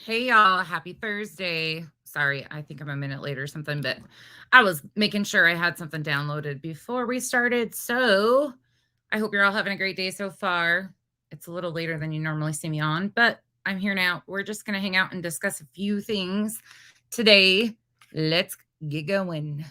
Hey y'all, happy Thursday. Sorry, I think I'm a minute late or something, but I was making sure I had something downloaded before we started. So I hope you're all having a great day so far. It's a little later than you normally see me on, but I'm here now. We're just going to hang out and discuss a few things today. Let's get going.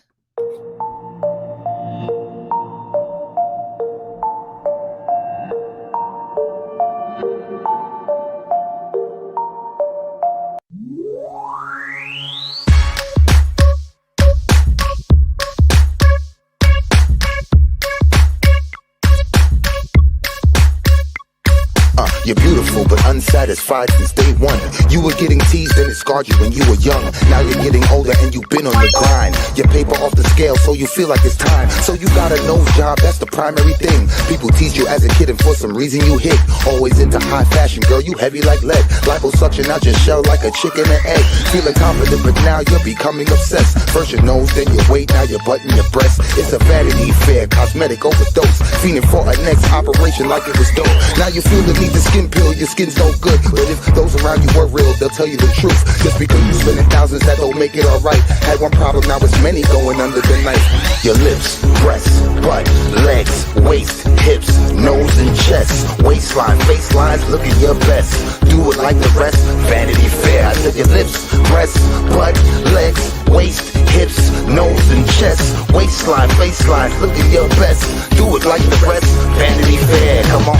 You're beautiful but unsatisfied since day one. You were getting teased and it scarred you when you were young. Now you're getting older and you've been on the grind. Your paper off the scale so you feel like it's time. So you got a nose job, that's the primary thing. People teased you as a kid and for some reason you hit. Always into high fashion, girl, you heavy like lead. Liposuction out your shell like a chicken and egg. Feeling confident but now you're becoming obsessed. First your nose, then your weight, now your butt and your breast. It's a vanity fair, cosmetic overdose. Fiending for a next operation like it was dope. Now you feel the need to skin pill, your skin's no good. But if those around you were real, they'll tell you the truth. Just because you spending thousands, that don't make it alright. Had one problem, now it's many going under the knife. Your lips, breasts, butt, legs, waist, hips, nose and chest, waistline, facelines, looking your best. Do it like the rest, Vanity Fair. I said your lips, breasts, butt, legs, waist, hips, nose and chest, waistline, facelines, looking your best. Do it like the rest, Vanity Fair. Come on.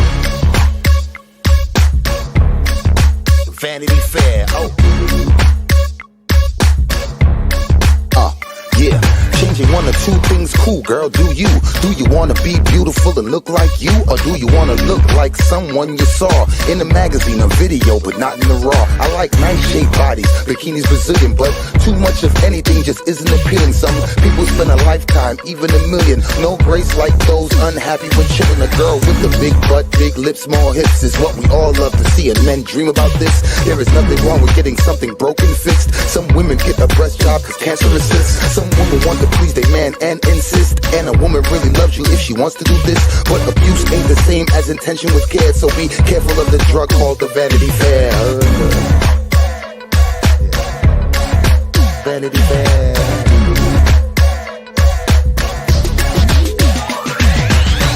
Vanity Fair, yeah. Changing one or two things, cool girl, do you? Do you wanna be beautiful and look like you? Or do you wanna look like someone you saw in a magazine or video, but not in the raw? I like nice shaped bodies, bikinis Brazilian, but too much of anything just isn't appealing. Some people spend a lifetime, even a million. No grace like those unhappy when chilling. A girl with a big butt, big lips, small hips is what we all love to see, and men dream about this. There is nothing wrong with getting something broken fixed. Some women get a breast job cause cancer assists. Some women want to please their man and insist. And a woman really loves you if she wants to do this. But abuse ain't the same as intention with care. So be careful of the drug called the Vanity Fair. Vanity Fair.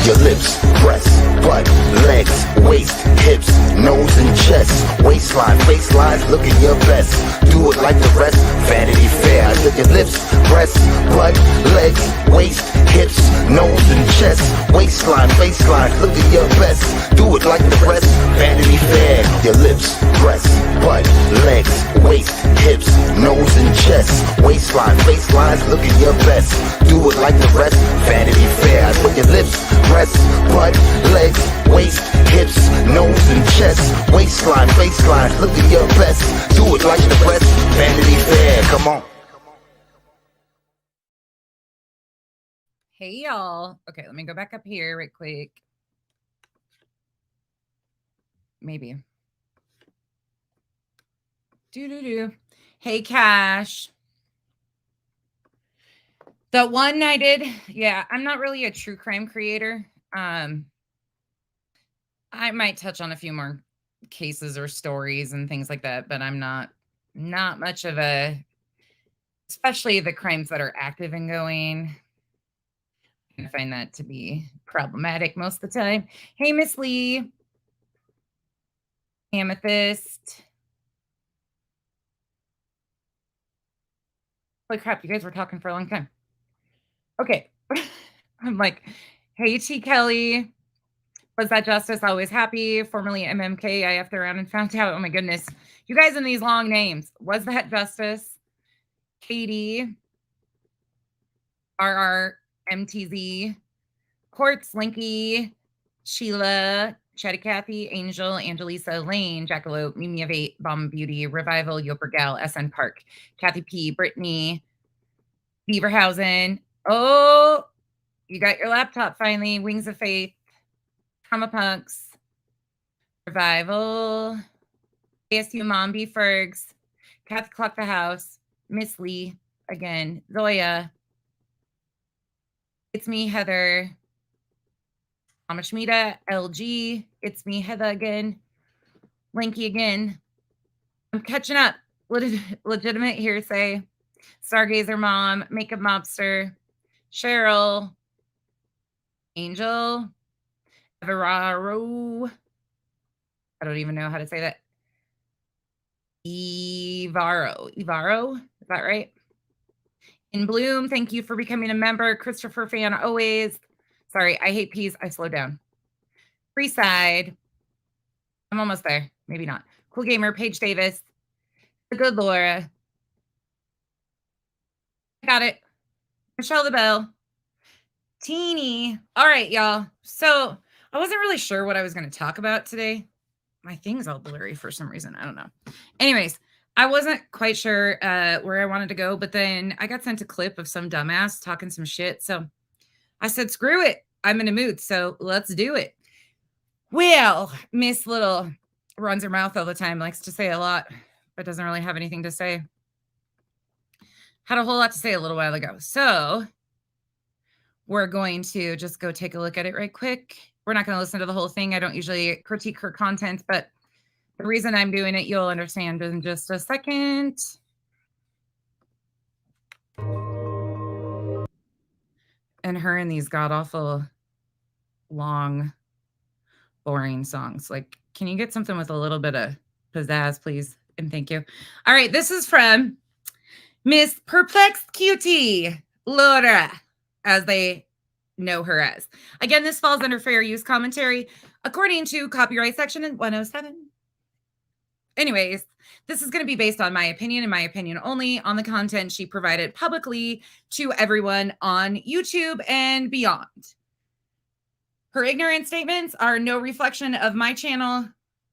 Your lips, breasts, butt, legs, waist, hips, nose and chest, waistline, facelines, looking your best. Do it like the rest, Vanity Fair. I said your lips, breasts, butt, legs, waist, hips, nose and chest, waistline, facelines, looking your best. Do it like the rest, Vanity Fair. Your lips, breasts, butt, legs, waist, hips, nose and chest, waistline, facelines, looking your best. Do it like the rest, Vanity Fair. I said your lips, breasts, butt, legs, waist, hips, nose and chest, waistline, faceline, look at your best. Do it like the rest, Vanity Fair. Come on. Hey y'all. Okay, let me go back up here right quick. Maybe. Do. Hey Cash. The one I did, yeah, I'm not really a true crime creator. I might touch on a few more cases or stories and things like that, but I'm not much of a, especially the crimes that are active and going. I find that to be problematic most of the time. Hey, Miss Lee. Amethyst. Holy crap, you guys were talking for a long time. Okay. I'm like, hey, T. Kelly. Was that Justice? Always happy. Formerly MMK. I effed around and found out. Oh my goodness. You guys in these long names. Was that Justice? Katie. RRMTZ. Quartz, Linky. Sheila. Chatty Cathy. Angel. Angelisa. Lane. Jackalope. Mimi of 8. Bomb Beauty. Revival. Yoper Gal. SN Park. Kathy P. Brittany. Beaverhausen. Oh, you got your laptop finally. Wings of Faith. Trauma Punks. Revival. ASU Mom B. Fergs. Kathy Clock the House. Miss Lee. Again. Zoya. It's me, Heather. Amashmita. LG. It's me, Heather again. Linky again. I'm catching up. Legitimate hearsay. Stargazer mom, makeup mobster, Cheryl, Angel, Everaro. I don't even know how to say that. Ivaro. Is that right? In Bloom, thank you for becoming a member. Christopher fan always. Sorry, I hate peas. I slowed down. Freeside. I'm almost there. Maybe not. Cool Gamer, Paige Davis. The Good Laura. Got it. Michelle the Bell. Teeny. All right, y'all. So I wasn't really sure what I was going to talk about today. My thing's all blurry for some reason. I don't know. Anyways, I wasn't quite sure where I wanted to go, but then I got sent a clip of some dumbass talking some shit. So I said, screw it. I'm in a mood. So let's do it. Well, Miss Little runs her mouth all the time, likes to say a lot, but doesn't really have anything to say. Had a whole lot to say a little while ago. So we're going to just go take a look at it right quick. We're not going to listen to the whole thing. I don't usually critique her content, but the reason I'm doing it, you'll understand in just a second. And her and these god-awful, long, boring songs. Like, can you get something with a little bit of pizzazz, please? And thank you. All right, this is from Miss Perplexed Cutie, Laura, as they know her as. Again, this falls under fair use commentary, according to copyright section 107. Anyways, this is going to be based on my opinion and my opinion only on the content she provided publicly to everyone on YouTube and beyond. Her ignorant statements are no reflection of my channel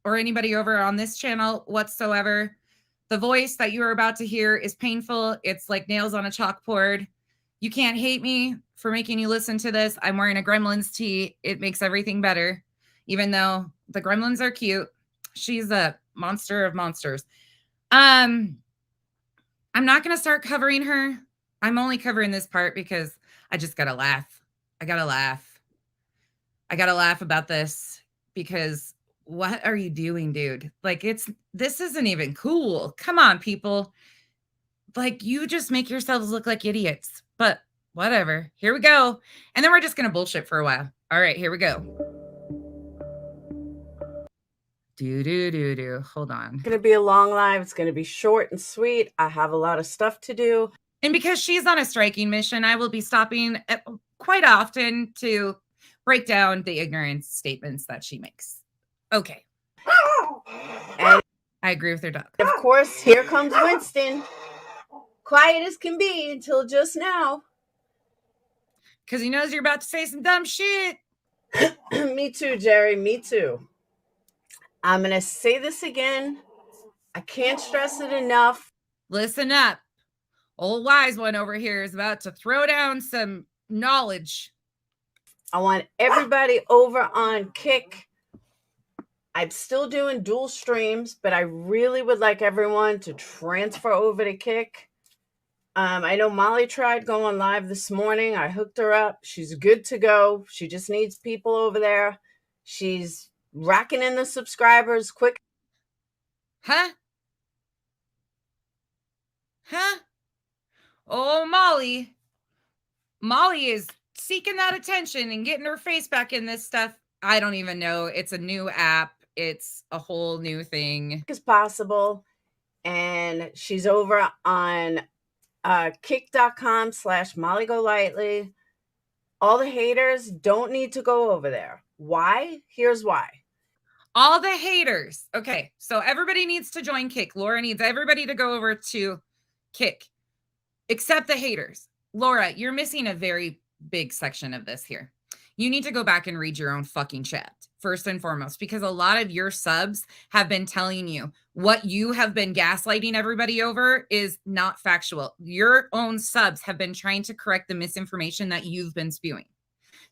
or anybody over on this channel whatsoever. The voice that you are about to hear is painful. It's like nails on a chalkboard. You can't hate me for making you listen to this. I'm wearing a Gremlins tee. It makes everything better. Even though the Gremlins are cute, she's a monster of monsters. I'm not going to start covering her. I'm only covering this part because I just got to laugh. I got to laugh about this because what are you doing, dude? Like, this isn't even cool. Come on, people. Like, you just make yourselves look like idiots, but whatever. Here we go. And then we're just going to bullshit for a while. All right, here we go. Hold on. It's going to be a long live. It's going to be short and sweet. I have a lot of stuff to do. And because she's on a striking mission, I will be stopping quite often to break down the ignorance statements that she makes. Okay. And I agree with her dog. of course, here comes Winston. Quiet as can be until just now. Because he knows you're about to say some dumb shit. Me too, Jerry. Me too. I'm going to say this again. I can't stress it enough. Listen up. Old wise one over here is about to throw down some knowledge. I want everybody over on Kick. I'm still doing dual streams, but I really would like everyone to transfer over to Kick. I know Molly tried going live this morning. I hooked her up. She's good to go. She just needs people over there. She's racking in the subscribers quick. Huh? Oh, Molly. Molly is seeking that attention and getting her face back in this stuff. I don't even know. It's a new app. It's a whole new thing. As possible. And she's over on kick.com/MollyGoLightly. All the haters don't need to go over there. Why? Here's why. All the haters. Okay, so everybody needs to join Kick. Laura needs everybody to go over to Kick, except the haters. Laura, you're missing a very big section of this here. You need to go back and read your own fucking chat, first and foremost, because a lot of your subs have been telling you what you have been gaslighting everybody over is not factual. Your own subs have been trying to correct the misinformation that you've been spewing.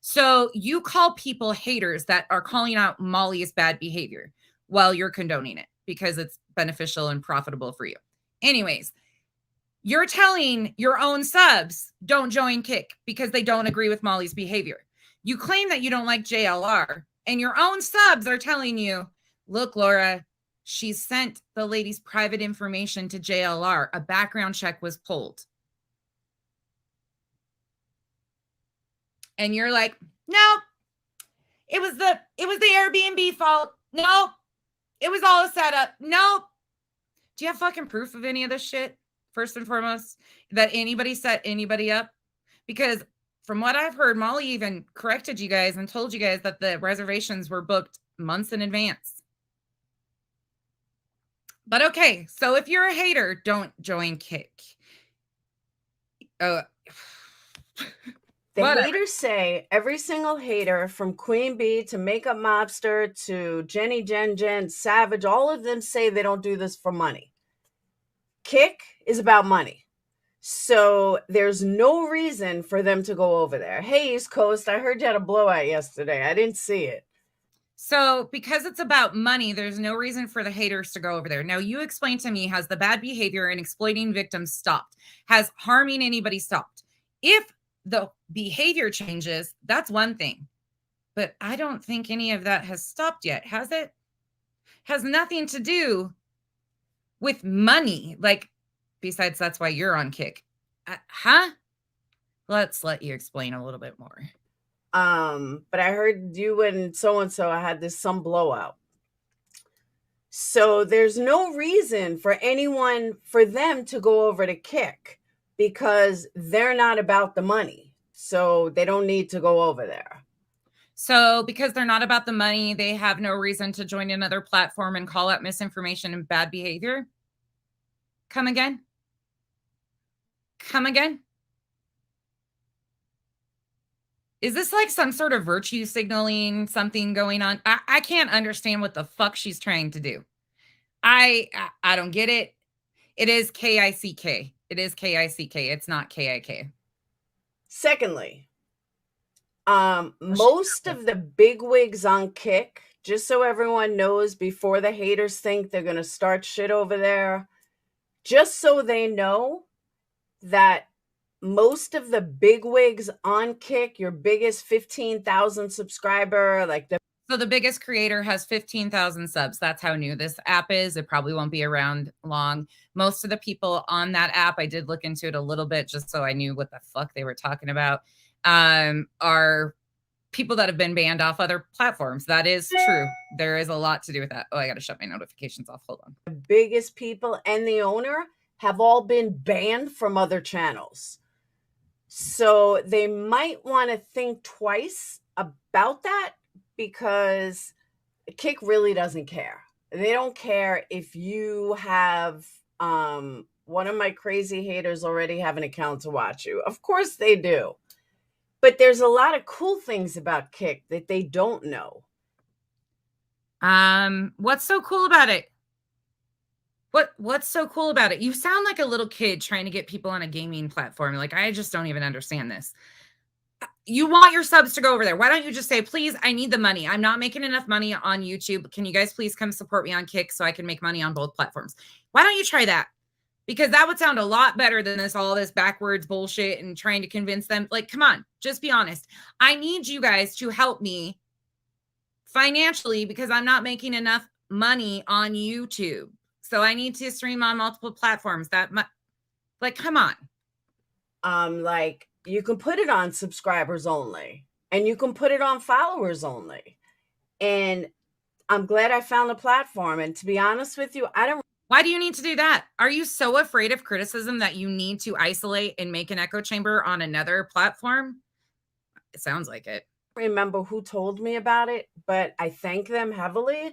So you call people haters that are calling out Molly's bad behavior while you're condoning it because it's beneficial and profitable for you. Anyways, you're telling your own subs don't join Kick because they don't agree with Molly's behavior. You claim that you don't like JLR, and your own subs are telling you, look, Laura, She sent the lady's private information to JLR. A background check was pulled. And you're like, no, it was the Airbnb fault. No, it was all a setup. No. Do you have fucking proof of any of this shit? First and foremost, that anybody set anybody up? Because from what I've heard, Molly even corrected you guys and told you guys that the reservations were booked months in advance. But okay, so if you're a hater, don't join Kick. The haters say every single hater from Queen Bee to Makeup Mobster to Jenny Jen Savage, all of them say they don't do this for money. Kick is about money. So there's no reason for them to go over there. Hey, East Coast, I heard you had a blowout yesterday. I didn't see it. So because it's about money, there's no reason for the haters to go over there. Now, you explain to me, has the bad behavior and exploiting victims stopped? Has harming anybody stopped? If the behavior changes, that's one thing. But I don't think any of that has stopped yet, has it? Has nothing to do with money. Like, besides, that's why you're on Kick. Huh? Let's let you explain a little bit more. But I heard you and so-and-so had this some blowout. So there's no reason for them to go over to Kick because they're not about the money. So they don't need to go over there. So because they're not about the money, they have no reason to join another platform and call out misinformation and bad behavior? Come again? Come again? Is this like some sort of virtue signaling, something going on? I can't understand what the fuck she's trying to do. I don't get it. It is KICK. It is KICK. It's not KIK. Secondly, most of the bigwigs on Kick, just so everyone knows before the haters think they're going to start shit over there, just so they know that most of the bigwigs on Kick, your biggest 15,000 subscriber, so the biggest creator has 15,000 subs. That's how new this app is. It probably won't be around long. Most of the people on that app, I did look into it a little bit just so I knew what the fuck they were talking about, are people that have been banned off other platforms. That is true. There is a lot to do with that. Oh, I got to shut my notifications off. Hold on. The biggest people and the owner have all been banned from other channels. So they might want to think twice about that because Kick really doesn't care. They don't care if you have one of my crazy haters already have an account to watch you. Of course they do. But there's a lot of cool things about Kick that they don't know. What's so cool about it? What's so cool about it? You sound like a little kid trying to get people on a gaming platform. Like, I just don't even understand this. You want your subs to go over there. Why don't you just say, please, I need the money. I'm not making enough money on YouTube. Can you guys please come support me on Kick so I can make money on both platforms? Why don't you try that? Because that would sound a lot better than all this backwards bullshit and trying to convince them. Like, come on, just be honest. I need you guys to help me financially because I'm not making enough money on YouTube. So I need to stream on multiple platforms. Like, come on. Like, you can put it on subscribers only, and you can put it on followers only. And I'm glad I found a platform. And to be honest with you, Why do you need to do that? Are you so afraid of criticism that you need to isolate and make an echo chamber on another platform? It sounds like it. Remember who told me about it, but I thank them heavily.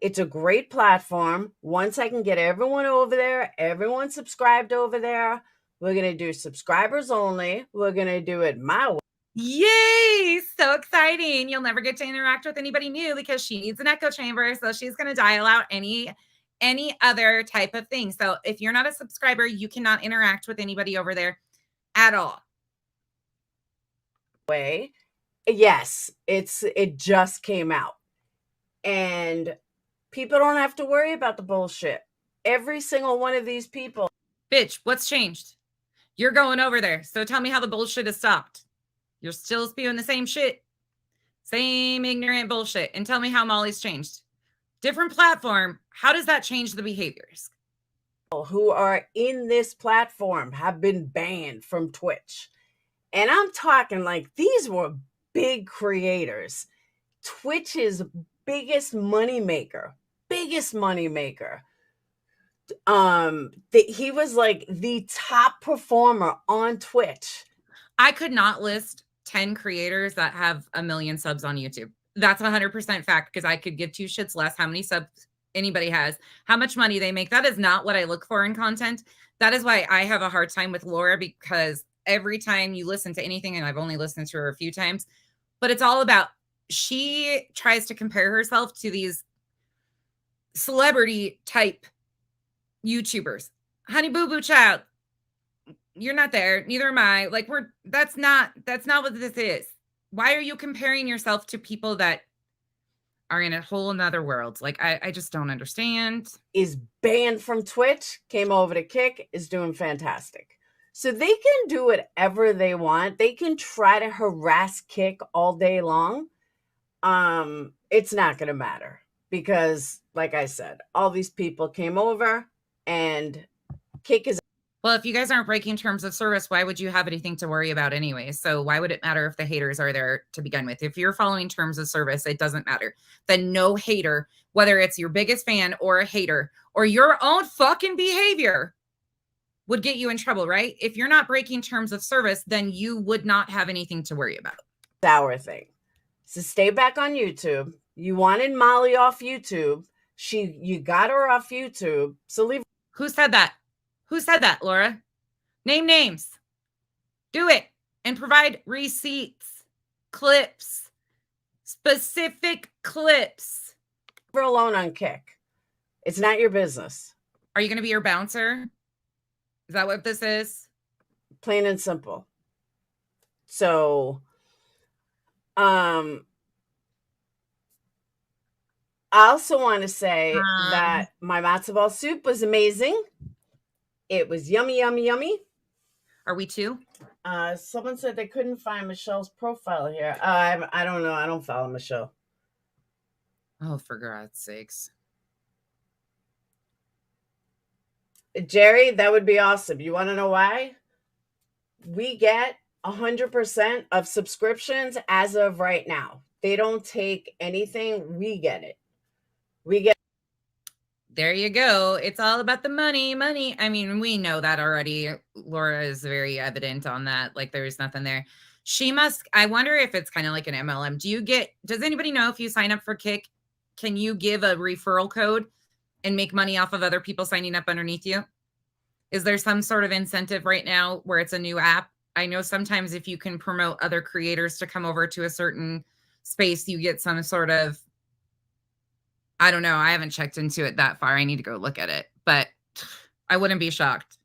It's a great platform. Once I can get everyone over there, everyone subscribed over there, we're going to do subscribers only. We're going to do it my way. Yay! So exciting. You'll never get to interact with anybody new because she needs an echo chamber. So she's going to dial out any other type of thing. So if you're not a subscriber, you cannot interact with anybody over there at all. Way. Yes, it just came out. And people don't have to worry about the bullshit. Every single one of these people. Bitch, what's changed? You're going over there. So tell me how the bullshit has stopped. You're still spewing the same shit. Same ignorant bullshit. And tell me how Molly's changed. Different platform. How does that change the behaviors? Who are in this platform have been banned from Twitch. And I'm talking like these were big creators. Twitch's biggest moneymaker. He was like the top performer on Twitch. I could not list 10 creators that have 1 million subs on YouTube. That's 100% fact, because I could give two shits less how many subs anybody has, how much money they make. That is not what I look for in content. That is why I have a hard time with Laura, because every time you listen to anything, and I've only listened to her a few times, but it's all about, she tries to compare herself to these celebrity type YouTubers. Honey Boo Boo Child, you're not there, neither am I. Like, that's not what this is. Why are you comparing yourself to people that are in a whole nother world? Like, I just don't understand. Is banned from Twitch, came over to Kick, is doing fantastic. So they can do whatever they want. They can try to harass Kick all day long. It's not going to matter because, like I said, all these people came over and Kick is. Well, if you guys aren't breaking terms of service, why would you have anything to worry about anyway? So why would it matter if the haters are there to begin with? If you're following terms of service, it doesn't matter. Then no hater, whether it's your biggest fan or a hater or your own fucking behavior, would get you in trouble, right? If you're not breaking terms of service, then you would not have anything to worry about. Our thing. So stay back on YouTube. You wanted Molly off YouTube. You got her off YouTube. So leave. Who said that? Who said that, Laura? Name names. Do it and provide receipts, clips, specific clips. Leave her alone on Kick. It's not your business. Are you going to be your bouncer? Is that what this is? Plain and simple. So, I also want to say that my matzo ball soup was amazing. It was yummy, yummy, yummy. Are we two? Someone said they couldn't find Michelle's profile here. I don't know. I don't follow Michelle. Oh, for God's sakes. Jerry, that would be awesome. You want to know why? We get 100% of subscriptions as of right now. They don't take anything. We get it. There you go. It's all about the money. I mean, we know that already. Laura is very evident on that. Like, there's nothing there. I wonder if it's kind of like an MLM. Does anybody know if you sign up for Kick, can you give a referral code and make money off of other people signing up underneath you? Is there some sort of incentive right now where it's a new app? I know sometimes if you can promote other creators to come over to a certain space, you get some sort of, I don't know. I haven't checked into it that far. I need to go look at it, but I wouldn't be shocked.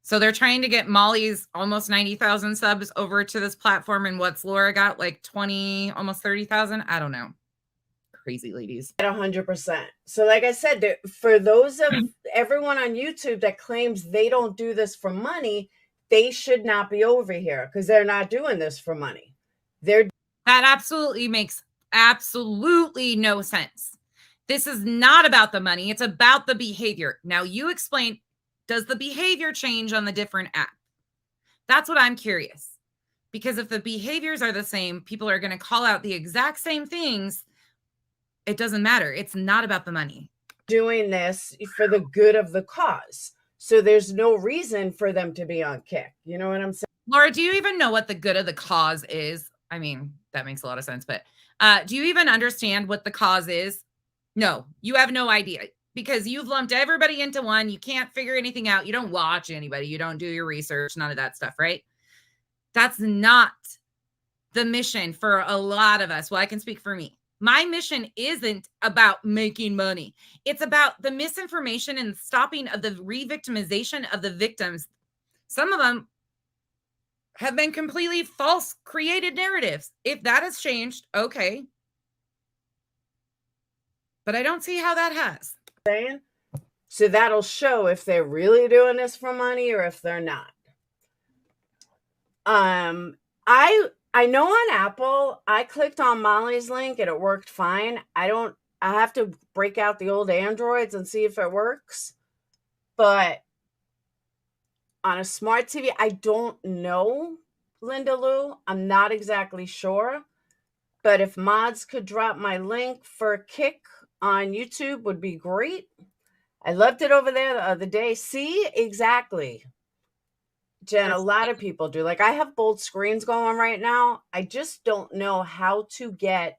So they're trying to get Molly's almost 90,000 subs over to this platform. And what's Laura got? Like 20, almost 30,000. I don't know. Crazy ladies. At 100%. So like I said, for those of everyone on YouTube that claims they don't do this for money, they should not be over here because they're not doing this for money. That absolutely makes absolutely no sense. This is not about the money. It's about the behavior. Now you explain, does the behavior change on the different app? That's what I'm curious. Because if the behaviors are the same, people are going to call out the exact same things. It doesn't matter. It's not about the money. Doing this for the good of the cause. So there's no reason for them to be on Kick. You know what I'm saying? Laura, do you even know what the good of the cause is? I mean, that makes a lot of sense, but do you even understand what the cause is? No, you have no idea because you've lumped everybody into one. You can't figure anything out. You don't watch anybody. You don't do your research, none of that stuff, right? That's not the mission for a lot of us. Well, I can speak for me. My mission isn't about making money. It's about the misinformation and stopping of the re-victimization of the victims. Some of them have been completely false created narratives. If that has changed, okay. But I don't see how that has. So that'll show if they're really doing this for money or if they're not. I know on Apple, I clicked on Molly's link and it worked fine. I I have to break out the old Androids and see if it works. But on a smart TV, I don't know, Linda Lou. I'm not exactly sure. But if mods could drop my link for Kick on YouTube would be great. I loved it over there the other day. See, exactly. Jen, a lot of people do. Like, I have bold screens going right now. I just don't know how to get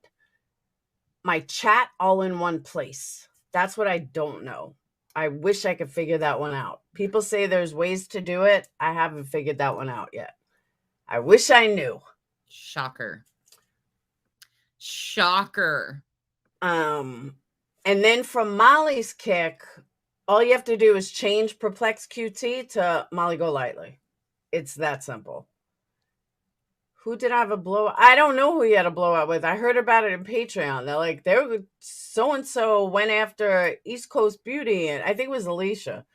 my chat all in one place. That's what I don't know. I wish I could figure that one out. People say there's ways to do it. I haven't figured that one out yet. I wish I knew. Shocker. And then from Molly's Kick, all you have to do is change Perplex QT to Molly Go Lightly. It's that simple. Who did I have a blowout? I don't know who he had a blowout with. I heard about it in Patreon. They're like, so-and-so went after East Coast Beauty, and I think it was Alicia.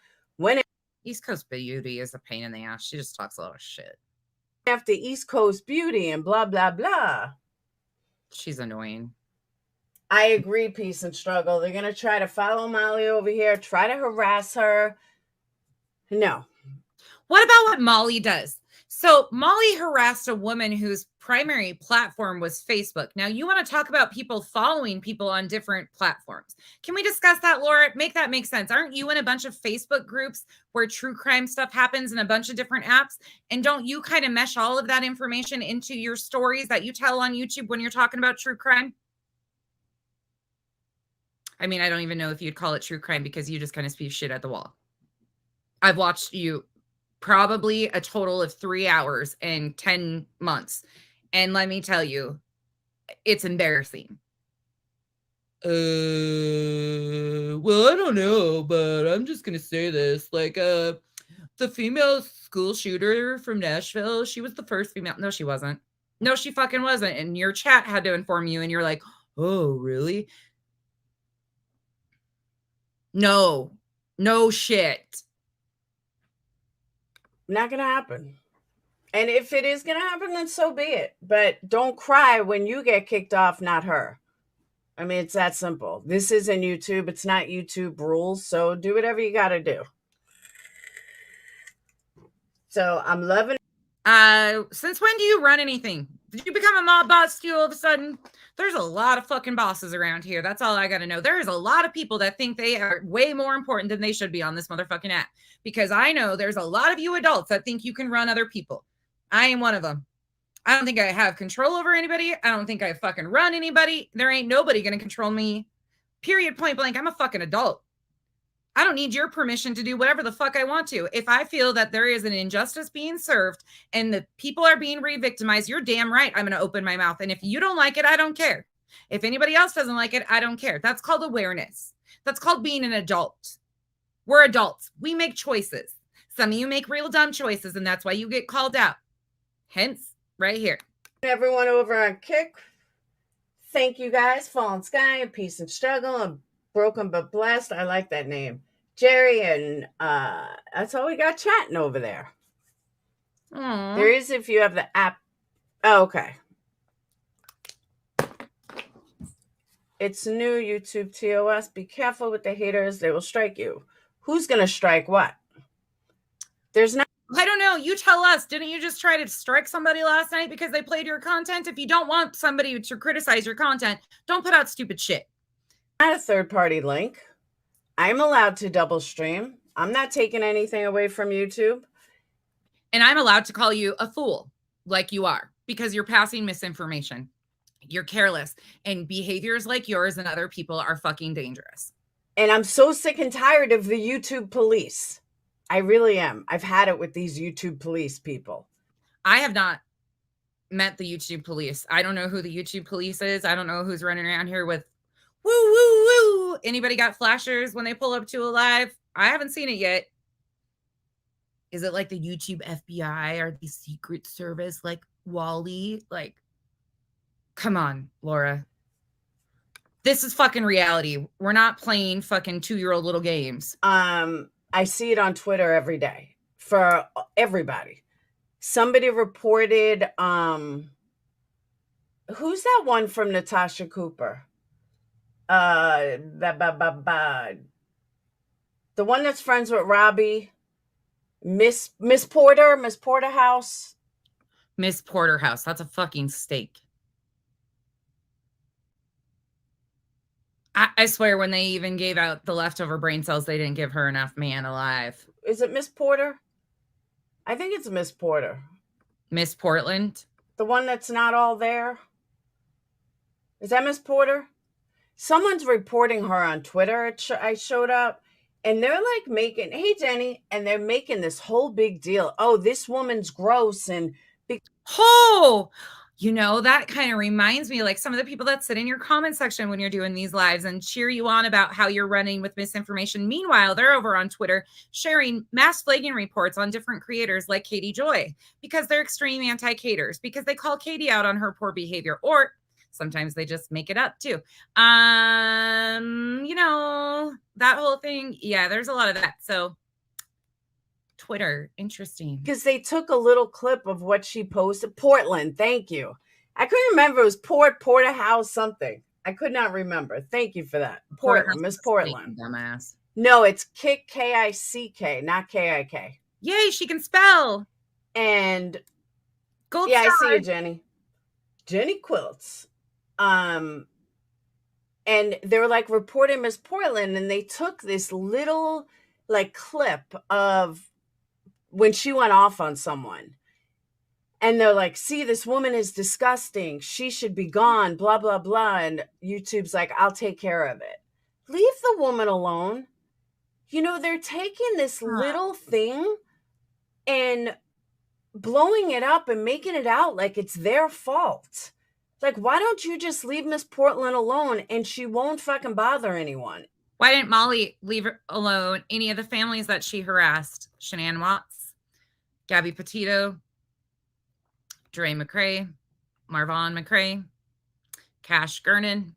East Coast Beauty is a pain in the ass. She just talks a lot of shit. After East Coast Beauty and blah, blah, blah. She's annoying. I agree, Peace and Struggle. They're going to try to follow Molly over here, try to harass her. No. What about what Molly does? So Molly harassed a woman whose primary platform was Facebook. Now, you want to talk about people following people on different platforms. Can we discuss that, Laura? Make that make sense. Aren't you in a bunch of Facebook groups where true crime stuff happens in a bunch of different apps? And don't you kind of mesh all of that information into your stories that you tell on YouTube when you're talking about true crime? I mean, I don't even know if you'd call it true crime because you just kind of spew shit at the wall. I've watched you probably a total of 3 hours in 10 months. And let me tell you, it's embarrassing. Well, I don't know, but I'm just going to say this. Like, the female school shooter from Nashville, she was the first female. No, she wasn't. No, she fucking wasn't. And your chat had to inform you. And you're like, oh, really? No shit. Not going to happen. And if it is going to happen, then so be it. But don't cry when you get kicked off, not her. I mean, it's that simple. This isn't YouTube. It's not YouTube rules. So do whatever you got to do. So I'm loving it. Since when do you run anything? Did you become a mob boss too all of a sudden? There's a lot of fucking bosses around here. That's all I got to know. There is a lot of people that think they are way more important than they should be on this motherfucking app. Because I know there's a lot of you adults that think you can run other people. I am one of them. I don't think I have control over anybody. I don't think I fucking run anybody. There ain't nobody going to control me. Period, point blank. I'm a fucking adult. I don't need your permission to do whatever the fuck I want to. If I feel that there is an injustice being served and the people are being re-victimized, you're damn right I'm going to open my mouth. And if you don't like it, I don't care. If anybody else doesn't like it, I don't care. That's called awareness. That's called being an adult. We're adults. We make choices. Some of you make real dumb choices, and that's why you get called out. Hence, right here. Everyone over on Kick. Thank you guys. Fallen Sky and Peace and Struggle and Broken but Blessed. I like that name. Jerry, and that's all we got chatting over there. Aww. There is if you have the app. Oh, okay. It's new YouTube TOS. Be careful with the haters. They will strike you. Who's going to strike what? There's not. I don't know. You tell us. Didn't you just try to strike somebody last night because they played your content? If you don't want somebody to criticize your content, don't put out stupid shit. Not a third-party link. I'm allowed to double stream. I'm not taking anything away from YouTube. And I'm allowed to call you a fool like you are because you're passing misinformation. You're careless. And behaviors like yours and other people are fucking dangerous. And I'm so sick and tired of the YouTube police. I really am. I've had it with these YouTube police people. I have not met the YouTube police. I don't know who the YouTube police is. I don't know who's running around here with woo, woo, woo. Anybody got flashers when they pull up to a live? I haven't seen it yet. Is it like the YouTube FBI or the Secret Service like Wally? Like, come on, Laura. This is fucking reality. We're not playing fucking 2-year-old little games. I see it on Twitter every day for everybody. Somebody reported, who's that one from Natasha Cooper? ba, ba, ba, ba. The one that's friends with Robbie, Miss Porterhouse. Miss Porterhouse. That's a fucking steak. I swear when they even gave out the leftover brain cells, they didn't give her enough man alive. Is it Miss Porter? I think it's Miss Porter. Miss Portland? The one that's not all there? Is that Miss Porter? Someone's reporting her on Twitter. I showed up and they're like making, hey, Jenny, and they're making this whole big deal. Oh, this woman's gross. And oh, you know, that kind of reminds me like some of the people that sit in your comment section when you're doing these lives and cheer you on about how you're running with misinformation. Meanwhile, they're over on Twitter sharing mass flagging reports on different creators like Katie Joy because they're extreme anti-caters, because they call Katie out on her poor behavior, or sometimes they just make it up too. You know, that whole thing. Yeah, there's a lot of that. So Twitter, interesting. Because they took a little clip of what she posted. Portland, thank you. I couldn't remember. It was Porterhouse something. I could not remember. Thank you for that. Portland, Miss Portland. Dumbass. No, it's Kick, K-I-C-K, not K-I-K. Yay, she can spell. And Gold yeah, star. I see you, Jenny. Jenny Quilts. And they were like reporting Miss Portland, and they took this little like clip of when she went off on someone. And they're like, see, this woman is disgusting. She should be gone, blah, blah, blah. And YouTube's like, I'll take care of it. Leave the woman alone. You know, they're taking this little thing and blowing it up and making it out like it's their fault. Like, why don't you just leave Miss Portland alone and she won't fucking bother anyone? Why didn't Molly leave alone any of the families that she harassed? Shanann Watts, Gabby Petito, Dre McCrae, Marvon McCrae, Cash Gernon,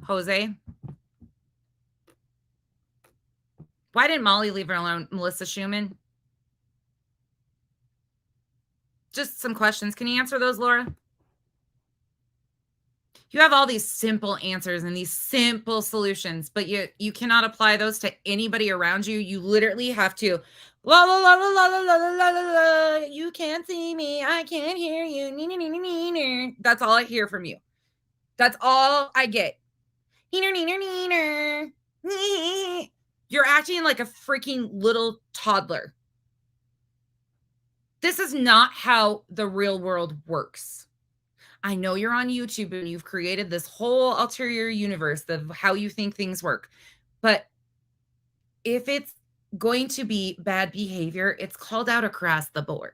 Jose. Why didn't Molly leave her alone? Melissa Schumann? Just some questions. Can you answer those, Laura? You have all these simple answers and these simple solutions, but you cannot apply those to anybody around you. You literally have to la la la la la la la la la la. You can't see me, I can't hear you. That's all I hear from you. That's all I get. You're acting like a freaking little toddler. This is not how the real world works. I know you're on YouTube and you've created this whole ulterior universe of how you think things work. But if it's going to be bad behavior, it's called out across the board.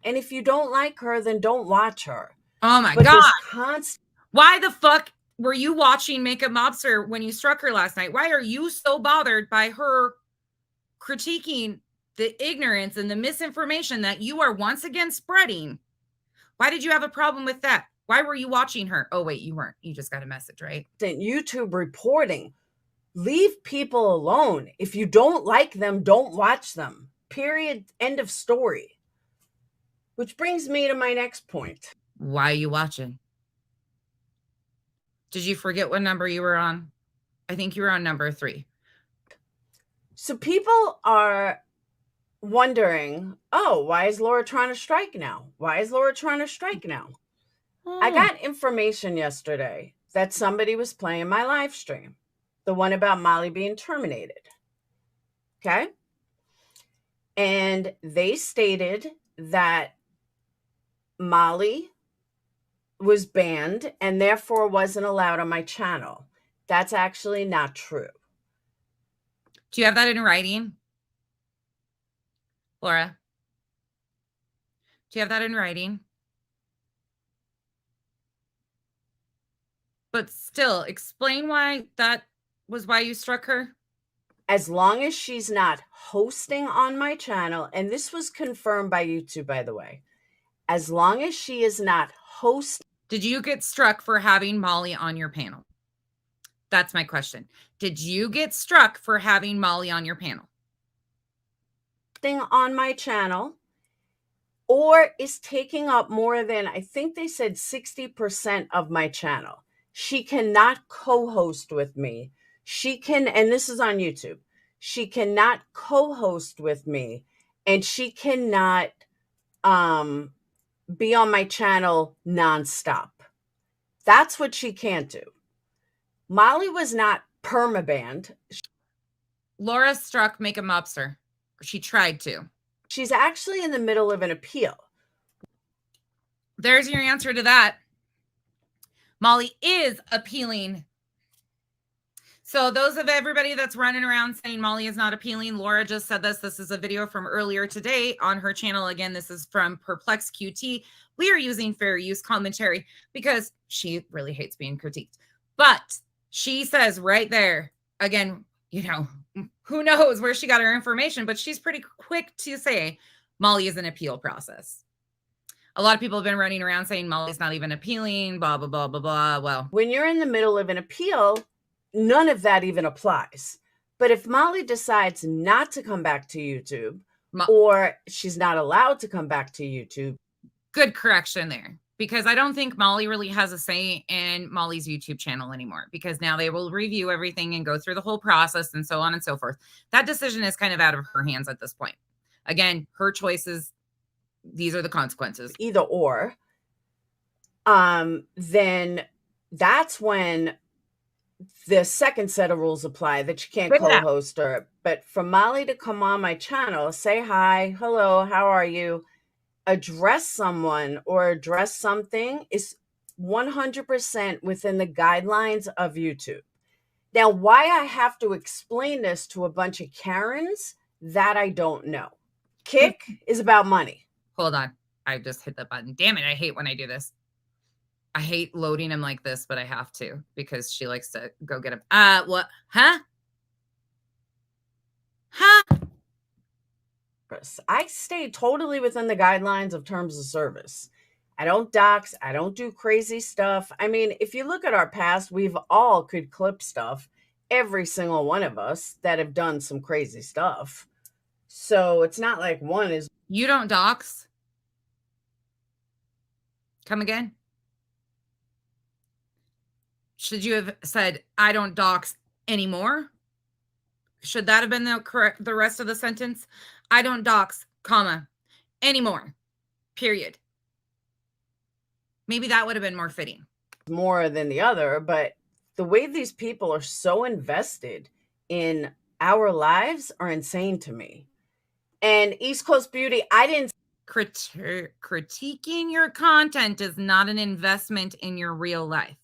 And if you don't like her, then don't watch her. Oh my God. Why the fuck were you watching Makeup Mobster when you struck her last night? Why are you so bothered by her critiquing the ignorance and the misinformation that you are once again spreading? Why did you have a problem with that? Why were you watching her? Oh, wait, you weren't. You just got a message, right? YouTube reporting. Leave people alone. If you don't like them, don't watch them. Period. End of story. Which brings me to my next point. Why are you watching? Did you forget what number you were on? I think you were on number 3. So people are wondering, oh, why is Laura trying to strike now? Why is Laura trying to strike now? I got information yesterday that somebody was playing my live stream, the one about Molly being terminated. Okay. And they stated that Molly was banned and therefore wasn't allowed on my channel. That's actually not true. Do you have that in writing? Laura, do you have that in writing? But still, explain why that was why you struck her. As long as she's not hosting on my channel, and this was confirmed by YouTube, by the way, as long as she is not hosting. Did you get struck for having Molly on your panel? That's my question. Did you get struck for having Molly on your panel? On my channel, or is taking up more than, I think they said 60% of my channel. She cannot co-host with me. She can, and this is on YouTube, she cannot co-host with me, and she cannot be on my channel nonstop. That's what she can't do. Molly was not permabanned. Laura struck make a mobster. She tried to. She's actually in the middle of an appeal. There's your answer to that. Molly is appealing. So those of everybody that's running around saying Molly is not appealing, Laura just said this. This is a video from earlier today on her channel. Again, this is from Perplex QT. We are using fair use commentary because she really hates being critiqued. But she says right there, again, you know, who knows where she got her information, but she's pretty quick to say Molly is an appeal process. A lot of people have been running around saying Molly's not even appealing, blah, blah, blah, blah, blah. Well, when you're in the middle of an appeal, none of that even applies. But if Molly decides not to come back to YouTube, or she's not allowed to come back to YouTube. Good correction there, because I don't think Molly really has a say in Molly's YouTube channel anymore, because now they will review everything and go through the whole process and so on and so forth. That decision is kind of out of her hands at this point. Again, her choices, these are the consequences. Either or, then that's when the second set of rules apply, that you can't co-host her. But for Molly to come on my channel, say hi, hello, how are you, address someone or address something is 100% within the guidelines of YouTube. Now, why I have to explain this to a bunch of Karens, that I don't know. Kick is about money. Hold on. I just hit the button. Damn it. I hate when I do this. I hate loading him like this, but I have to because she likes to go get him. What? Huh? Huh? I stay totally within the guidelines of terms of service. I don't dox. I don't do crazy stuff. I mean, if you look at our past, we've all could clip stuff. Every single one of us that have done some crazy stuff. So it's not like one is. You don't dox? Come again? Should you have said, I don't dox anymore? Should that have been the rest of the sentence? I don't dox, comma, anymore, period. Maybe that would have been more fitting. More than the other, but the way these people are so invested in our lives are insane to me. And East Coast Beauty, I didn't. Critiquing your content is not an investment in your real life.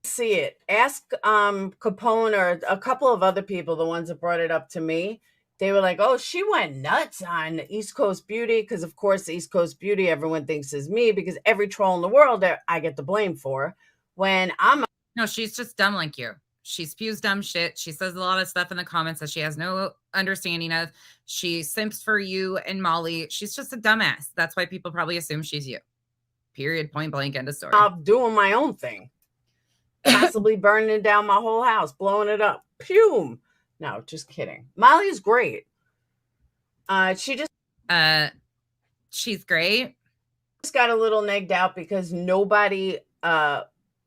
See it. Ask Capone or a couple of other people, the ones that brought it up to me. They were like, oh, she went nuts on East Coast Beauty, because of course East Coast Beauty everyone thinks is me, because every troll in the world that I get the blame for, when I'm. No, she's just dumb like you. She spews dumb shit. She says a lot of stuff in the comments that she has no understanding of. She simps for you and Molly. She's just a dumbass. That's why people probably assume she's you. Period. Point blank. End of story. I'm doing my own thing. Possibly burning down my whole house, blowing it up. Pume. No, just kidding. Molly's great. She's great. Just got a little negged out because nobody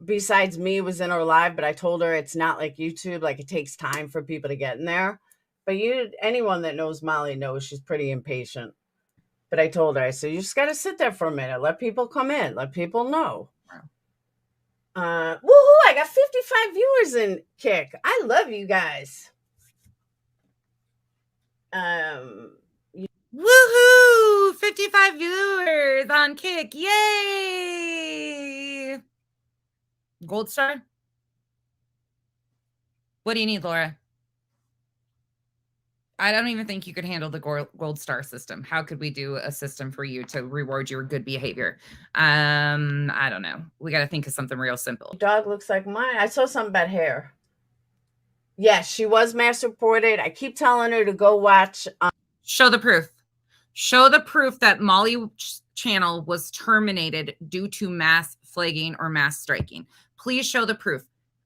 besides me was in her live, but I told her it's not like YouTube, like it takes time for people to get in there. But anyone that knows Molly knows she's pretty impatient. But I told her, I said, you just got to sit there for a minute, let people come in, let people know. Woohoo, I got 55 viewers in Kick. I love you guys. Woohoo! 55 viewers on Kick. Yay! Gold star? What do you need, Laura? I don't even think you could handle the gold star system. How could we do a system for you to reward your good behavior? I don't know. We got to think of something real simple. Dog looks like mine. I saw something about hair. Yes, she was mass reported. I keep telling her to go watch. Show the proof. Show the proof that Molly's channel was terminated due to mass flagging or mass striking. Please show the proof.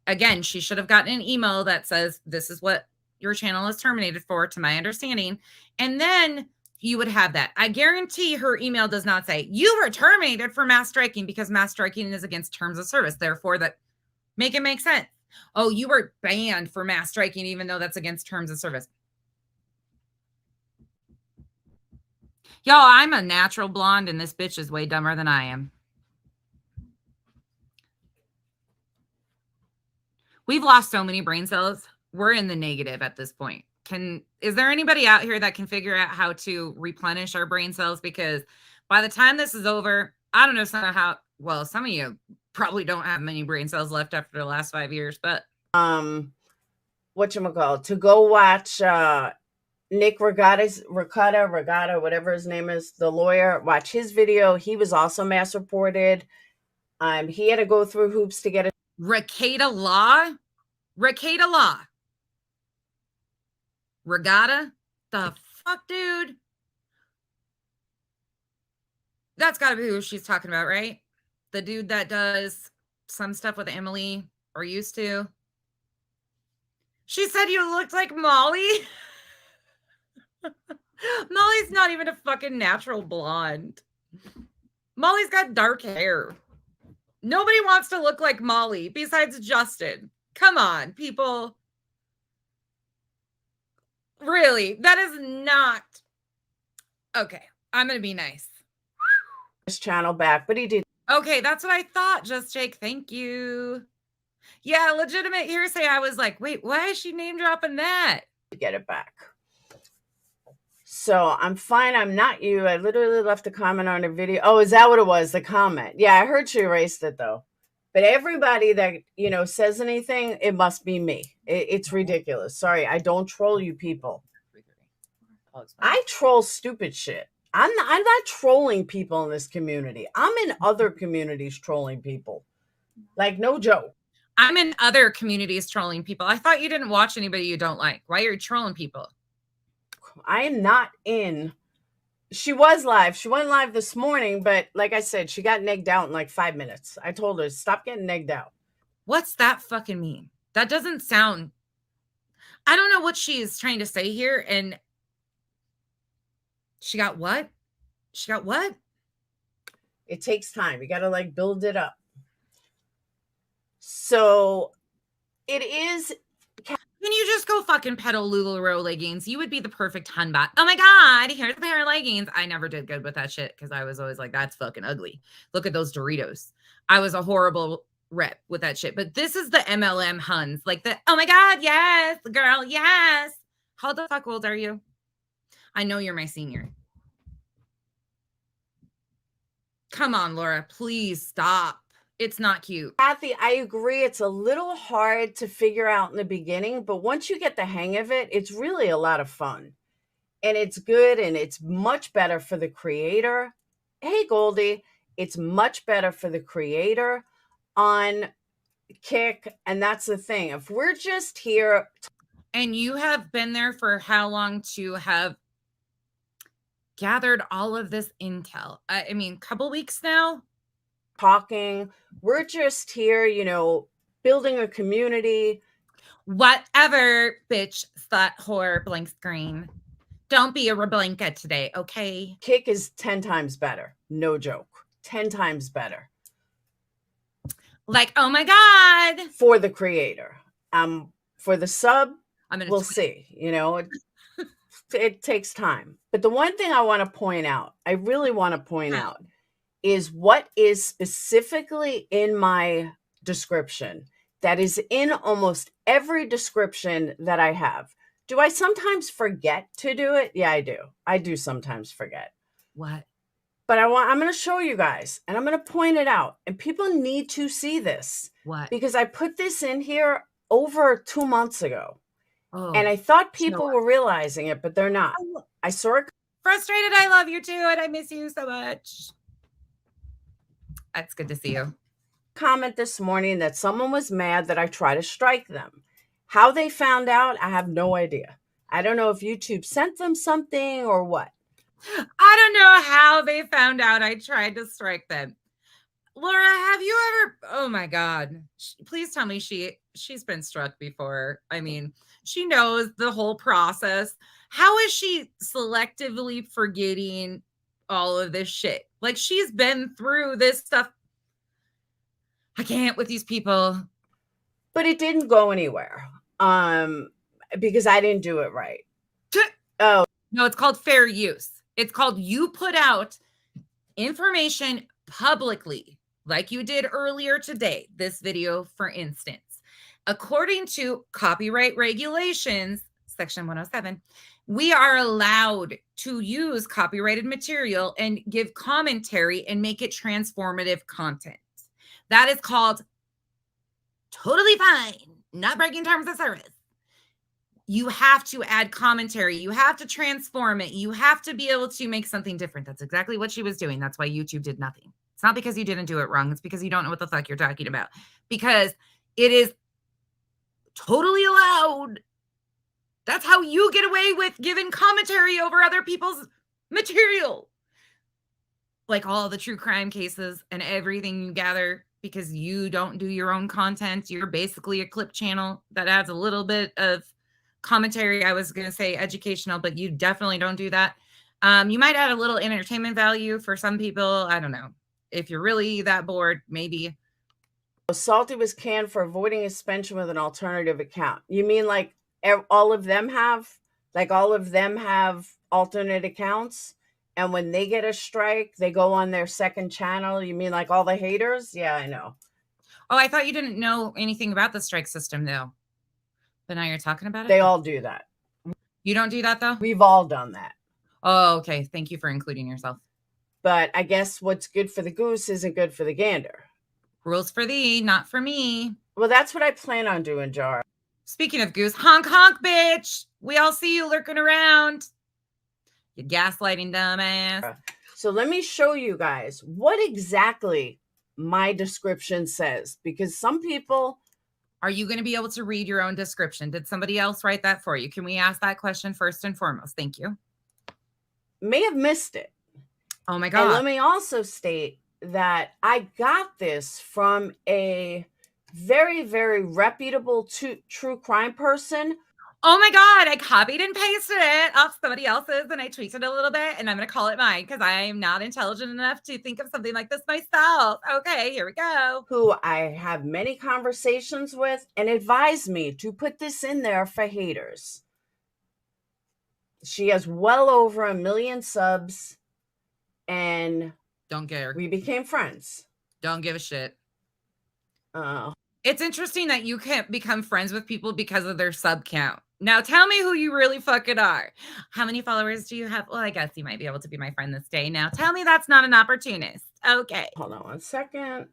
Again, she should have gotten an email that says, this is what your channel is terminated for, to my understanding. And then you would have that. I guarantee her email does not say, you were terminated for mass striking, because mass striking is against terms of service. Therefore, that Make it make sense. Oh, you were banned for mass striking, even though that's against terms of service. Yo, I'm a natural blonde, and this bitch is way dumber than I am. We've lost so many brain cells. We're in the negative at this point. Is there anybody out here that can figure out how to replenish our brain cells? Because by the time this is over, I don't know some of you probably don't have many brain cells left after the last 5 years, but whatchamacallit, to go watch Nick Regatta, whatever his name is, the lawyer, watch his video. He was also mass reported. He had to go through hoops to get a Regatta Law? Regatta? The fuck, dude? That's gotta be who she's talking about, right? The dude that does some stuff with Emily, or used to. She said you looked like Molly. Molly's not even a fucking natural blonde. Molly's got dark hair. Nobody wants to look like Molly besides Justin. Come on, people. Really, that is not... Okay, I'm going to be nice. his channel back, but he did. Okay, that's what I thought, Just Jake. Thank you. Yeah, legitimate hearsay. I was like, wait, why is she name dropping that? Get it back. So I'm fine. I'm not you. I literally left a comment on a video. Oh, is that what it was? The comment. Yeah, I heard she erased it though. But everybody that, says anything, it must be me. It's ridiculous. Sorry, I don't troll you people. I troll stupid shit. I'm not trolling people in this community. I'm in other communities trolling people. Like, no joke. I'm in other communities trolling people. I thought you didn't watch anybody you don't like. Why are you trolling people? I am not in. She was live. She went live this morning, but like I said, she got negged out in like 5 minutes. I told her, stop getting negged out. What's that fucking mean? That doesn't sound... I don't know what she is trying to say here, and she got what? She got what? It takes time. You got to like build it up. So it is... Can you just go fucking peddle LuLaRoe leggings? You would be the perfect hunbot. Oh my God, here's a pair of leggings. I never did good with that shit because I was always like, that's fucking ugly. Look at those Doritos. I was a horrible rep with that shit. But this is the MLM Huns. Like the, oh my God, yes, girl, yes. How the fuck old are you? I know you're my senior. Come on, Laura, please stop. It's not cute. Kathy, I agree. It's a little hard to figure out in the beginning, but once you get the hang of it, it's really a lot of fun. And it's good, and it's much better for the creator. Hey, Goldie, it's much better for the creator on Kick. And that's the thing. If we're just here... And you have been there for how long to have gathered all of this intel? I mean, couple weeks now? Talking. We're just here, building a community. Whatever, bitch, slut, whore, blank screen. Don't be a Reblanca today, okay? Kick is 10 times better. No joke. 10 times better. Like, oh my God. For the creator. For the sub, we'll see. It takes time. But the one thing I want to point out, I really want to point out, is what is specifically in my description that is in almost every description that I have. Do I sometimes forget to do it? Yeah, I do. I do sometimes forget. What? But I'm going to show you guys, and I'm going to point it out. And people need to see this. What? Because I put this in here over 2 months ago. Oh, and I thought people were realizing it, but they're not. I saw it. Frustrated, I love you too, and I miss you so much. That's good to see you. Comment this morning that someone was mad that I try to strike them. How they found out, I have no idea. I don't know if YouTube sent them something or what. I don't know how they found out I tried to strike them. Laura, have you ever... Oh my God. Please tell me she's been struck before. I mean, she knows the whole process. How is she selectively forgetting all of this shit? Like, she's been through this stuff. I can't with these people. but it didn't go anywhere. Because I didn't do it right. Oh. No, it's called fair use. It's called you put out information publicly, like you did earlier today, this video, for instance. According to copyright regulations, section 107, we are allowed to use copyrighted material and give commentary and make it transformative content. That is called totally fine, not breaking terms of service. You have to add commentary. You have to transform it. You have to be able to make something different. That's exactly what she was doing. That's why YouTube did nothing. It's not because you didn't do it wrong. It's because you don't know what the fuck you're talking about. Because it is totally allowed. That's how you get away with giving commentary over other people's material. Like all the true crime cases and everything you gather, because you don't do your own content. You're basically a clip channel that adds a little bit of commentary. I was going to say educational, but you definitely don't do that. You might add a little entertainment value for some people. I don't know. If you're really that bored, maybe. Salty was canned for avoiding suspension with an alternative account. You mean like all of them have alternate accounts? And when they get a strike, they go on their second channel? You mean like all the haters? Yeah, I know. Oh, I thought you didn't know anything about the strike system, though. But now you're talking about it? They all do that. You don't do that, though? We've all done that. Oh, okay. Thank you for including yourself. But I guess what's good for the goose isn't good for the gander. Rules for thee, not for me. Well, that's what I plan on doing, Jar. Speaking of goose, honk, honk, bitch. We all see you lurking around. You gaslighting dumbass. So let me show you guys what exactly my description says, because some people... Are you going to be able to read your own description? Did somebody else write that for you? Can we ask that question first and foremost? Thank you. May have missed it. Oh my God. And let me also state that I got this from a very, very reputable true crime person. Oh my God, I copied and pasted it off somebody else's and I tweaked it a little bit, and I'm going to call it mine because I am not intelligent enough to think of something like this myself. Okay, here we go. Who I have many conversations with and advised me to put this in there for haters. She has well over 1 million subs and don't care. We became friends. Don't give a shit. Oh. It's interesting that you can't become friends with people because of their sub count. Now tell me who you really fucking are. How many followers do you have? Well, I guess you might be able to be my friend this day. Now tell me that's not an opportunist. Okay. Hold on 1 second.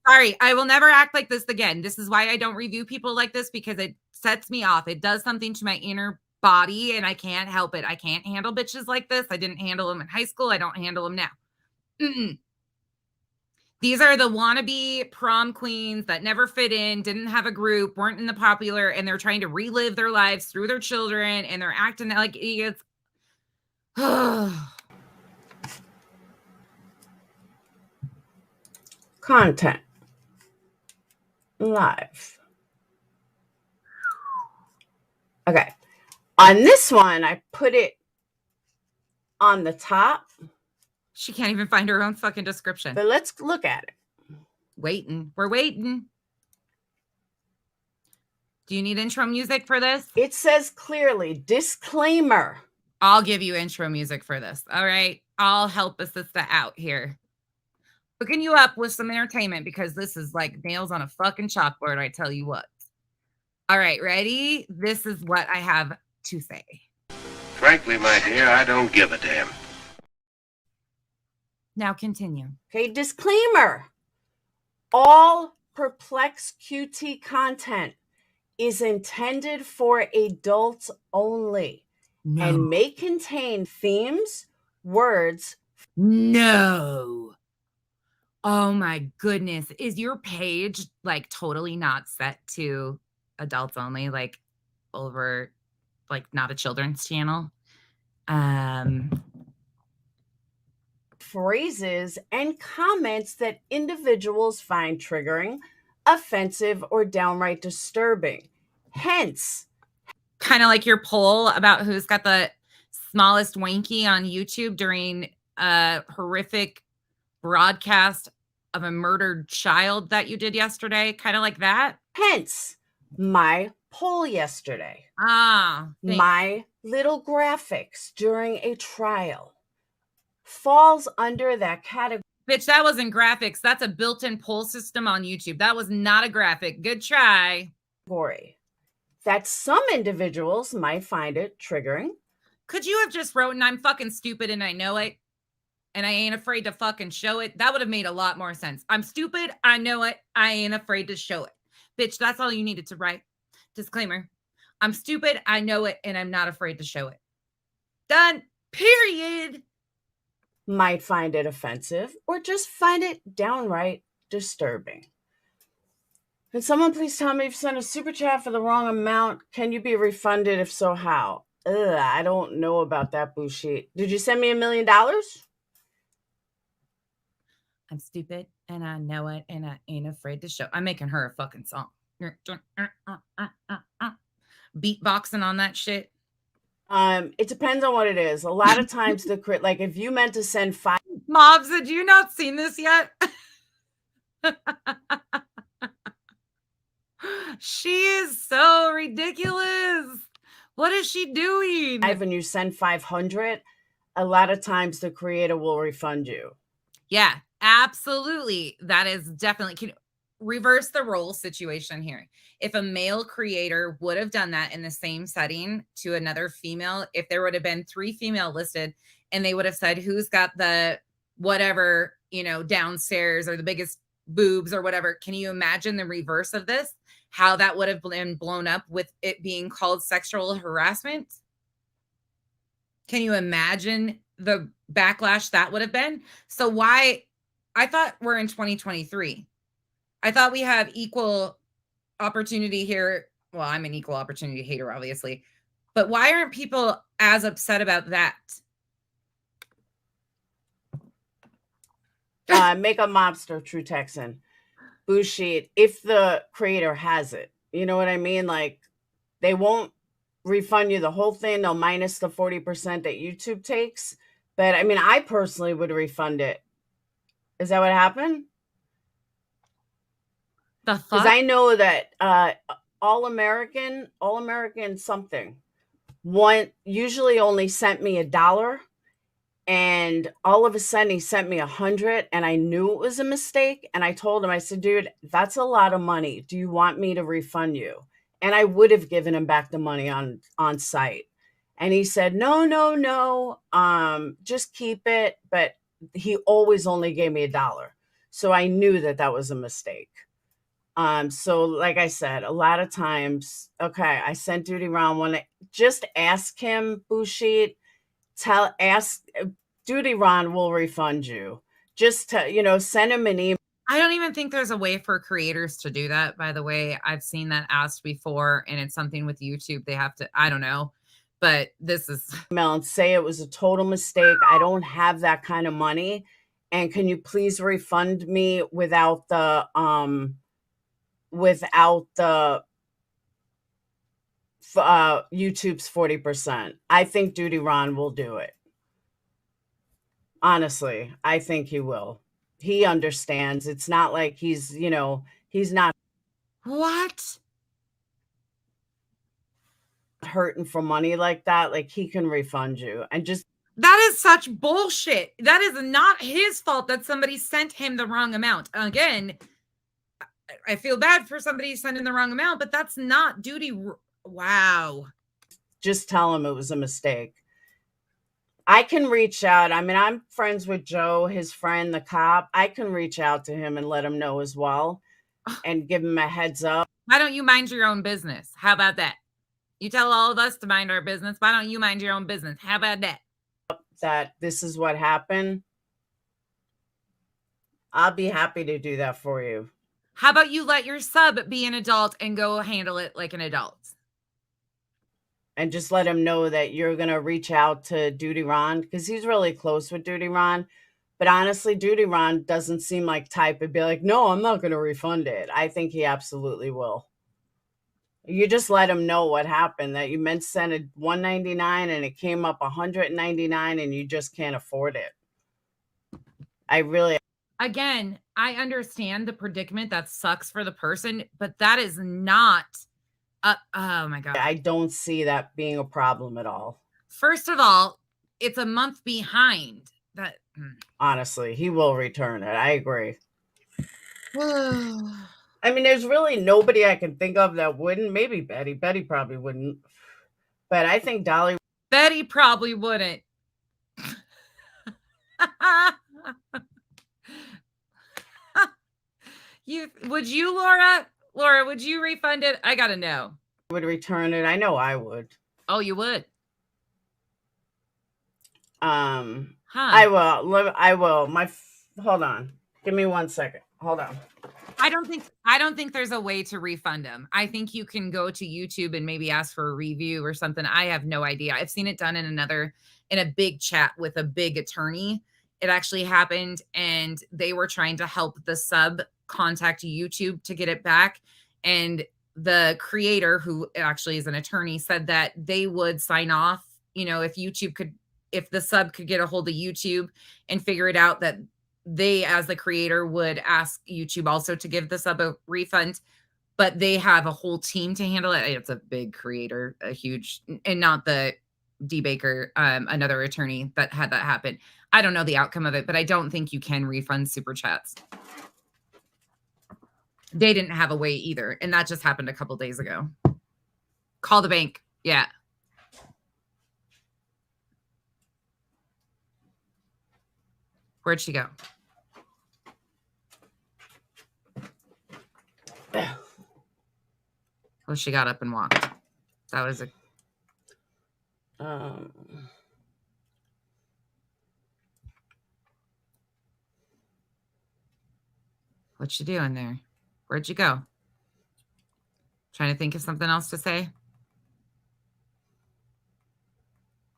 Sorry, I will never act like this again. This is why I don't review people like this, because it sets me off. It does something to my inner body and I can't help it. I can't handle bitches like this. I didn't handle them in high school. I don't handle them now. These are the wannabe prom queens that never fit in, didn't have a group, weren't in the popular, and they're trying to relive their lives through their children, and they're acting like idiots. Content. Live. Okay. On this one, I put it on the top. She can't even find her own fucking description. But let's look at it. Waiting. We're waiting. Do you need intro music for this? It says clearly, disclaimer. I'll give you intro music for this. All right. I'll help Assista out here. Hooking you up with some entertainment, because this is like nails on a fucking chalkboard, I tell you what. All right. Ready? This is what I have to say. Frankly, my dear, I don't give a damn. Now continue. Okay, disclaimer. All Perplex QT content is intended for adults only and may contain themes, words. No. Oh my goodness. Is your page like totally not set to adults only, like over, like not a children's channel? Phrases and comments that individuals find triggering, offensive, or downright disturbing. Hence, kind of like your poll about who's got the smallest wanky on YouTube during a horrific broadcast of a murdered child that you did yesterday. Kind of like that. Hence, My poll yesterday. Ah, My little graphics during a trial falls under that category. bitch, that wasn't graphics. That's a built-in poll system on YouTube. That was not a graphic. Good try. That some individuals might find it triggering. Could you have just wrote, and I'm fucking stupid and I know it, and I ain't afraid to fucking show it? That would have made a lot more sense. I'm stupid. I know it. I ain't afraid to show it. Bitch, that's all you needed to write. Disclaimer. I'm stupid. I know it. And I'm not afraid to show it. Done. Period. Might find it offensive or just find it downright disturbing. Can someone please tell me if you sent a super chat for the wrong amount? Can you be refunded? If so, how? I don't know about that bullshit. Did you send me $1 million? I'm stupid and I know it and I ain't afraid to show. I'm making her a fucking song. Beatboxing on that shit. It depends on what it is. A lot of times like if you meant to send 5 Mobs, had you not seen this yet? She is so ridiculous. What is she doing? and you send 500, a lot of times the creator will refund you. Yeah, absolutely. That is definitely can reverse the role situation here. If a male creator would have done that in the same setting to another female, if there would have been 3 female listed and they would have said, who's got the whatever, downstairs or the biggest boobs or whatever. Can you imagine the reverse of this? How that would have been blown up with it being called sexual harassment? Can you imagine the backlash that would have been? So why? I thought we're in 2023. I thought we have equal opportunity here. Well, I'm an equal opportunity hater, obviously. But why aren't people as upset about that? Make a mobster true Texan. Bullshit. If the creator has it, you know what I mean? Like, they won't refund you the whole thing. They'll minus the 40% that YouTube takes. But I mean, I personally would refund it. Is that what happened? The fuck? Because I know that All American something one usually only sent me $1, and all of a sudden he sent me 100, and I knew it was a mistake. And I told him, I said, dude, that's a lot of money. Do you want me to refund you? And I would have given him back the money on site. And he said, no, just keep it. But he always only gave me $1. So I knew that was a mistake. So like I said, a lot of times, okay, I sent Duty Ron one. Just ask him, Bushit, ask Duty Ron will refund you. Just to, send him an email. I don't even think there's a way for creators to do that, by the way. I've seen that asked before, and it's something with YouTube. They have to, I don't know, but this is email and say it was a total mistake. I don't have that kind of money. And can you please refund me without the YouTube's 40%. I think Duty Ron will do it. Honestly, I think he will. He understands. It's not like he's not what? Hurting for money like that. Like, he can refund you. And just that is such bullshit. That is not his fault that somebody sent him the wrong amount. Again, I feel bad for somebody sending the wrong amount, but that's not Duty. Wow. Just tell him it was a mistake. I can reach out. I mean, I'm friends with Joe, his friend, the cop. I can reach out to him and let him know as well and give him a heads up. Why don't you mind your own business? How about that? You tell all of us to mind our business. Why don't you mind your own business? How about that? That this is what happened. I'll be happy to do that for you. How about you let your sub be an adult and go handle it like an adult? And just let him know that you're going to reach out to Duty Ron, because he's really close with Duty Ron. But honestly, Duty Ron doesn't seem like type to be like, no, I'm not going to refund it. I think he absolutely will. You just let him know what happened, that you meant to send it $199 and it came up $199 and you just can't afford it. Again, I understand the predicament. That sucks for the person, but that is not Oh my God. I don't see that being a problem at all. First of all, it's a month behind. Honestly, he will return it. I agree. I I mean, there's really nobody I can think of that wouldn't. Maybe Betty. Betty probably wouldn't. But I think Dolly. Betty probably wouldn't. Would you, Laura? Laura, would you refund it? I gotta know. Would return it. I know I would. Oh, you would? I will. I will. Hold on. Give me 1 second. Hold on. I don't think there's a way to refund them. I think you can go to YouTube and maybe ask for a review or something. I have no idea. I've seen it done in a big chat with a big attorney. It actually happened, and they were trying to help the sub contact YouTube to get it back. And the creator, who actually is an attorney, said that they would sign off, if the sub could get a hold of YouTube and figure it out, that they, as the creator, would ask YouTube also to give the sub a refund, but they have a whole team to handle it. It's a big creator, a huge, and not the D Baker, another attorney that had that happen. I don't know the outcome of it, but I don't think you can refund super chats. They didn't have a way either. And that just happened a couple days ago. Call the bank. Yeah. Where'd she go? Well, she got up and walked. That was a... What's she doing there? Where'd you go? Trying to think of something else to say?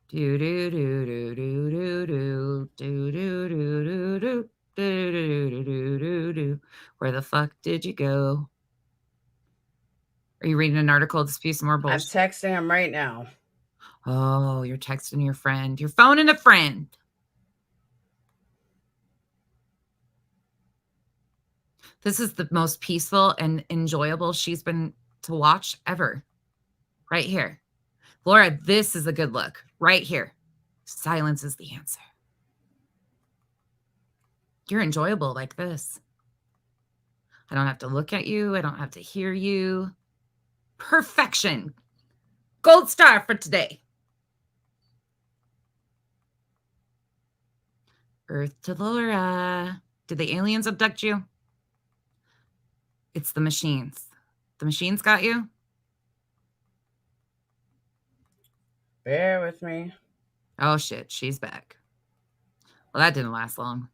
Do do do do do do do do do do do do do do do do. Where the fuck did you go? Are you reading an article to spew some more bullshit? I'm texting him right now. Oh, you're texting your friend. You're phoning a friend. This is the most peaceful and enjoyable she's been to watch ever. Right here. Laura, this is a good look. Right here. Silence is the answer. You're enjoyable like this. I don't have to look at you. I don't have to hear you. Perfection. Gold star for today. Earth to Laura. Did the aliens abduct you? It's the machines. The machines got you? Bear with me. Oh, shit. She's back. Well, that didn't last long.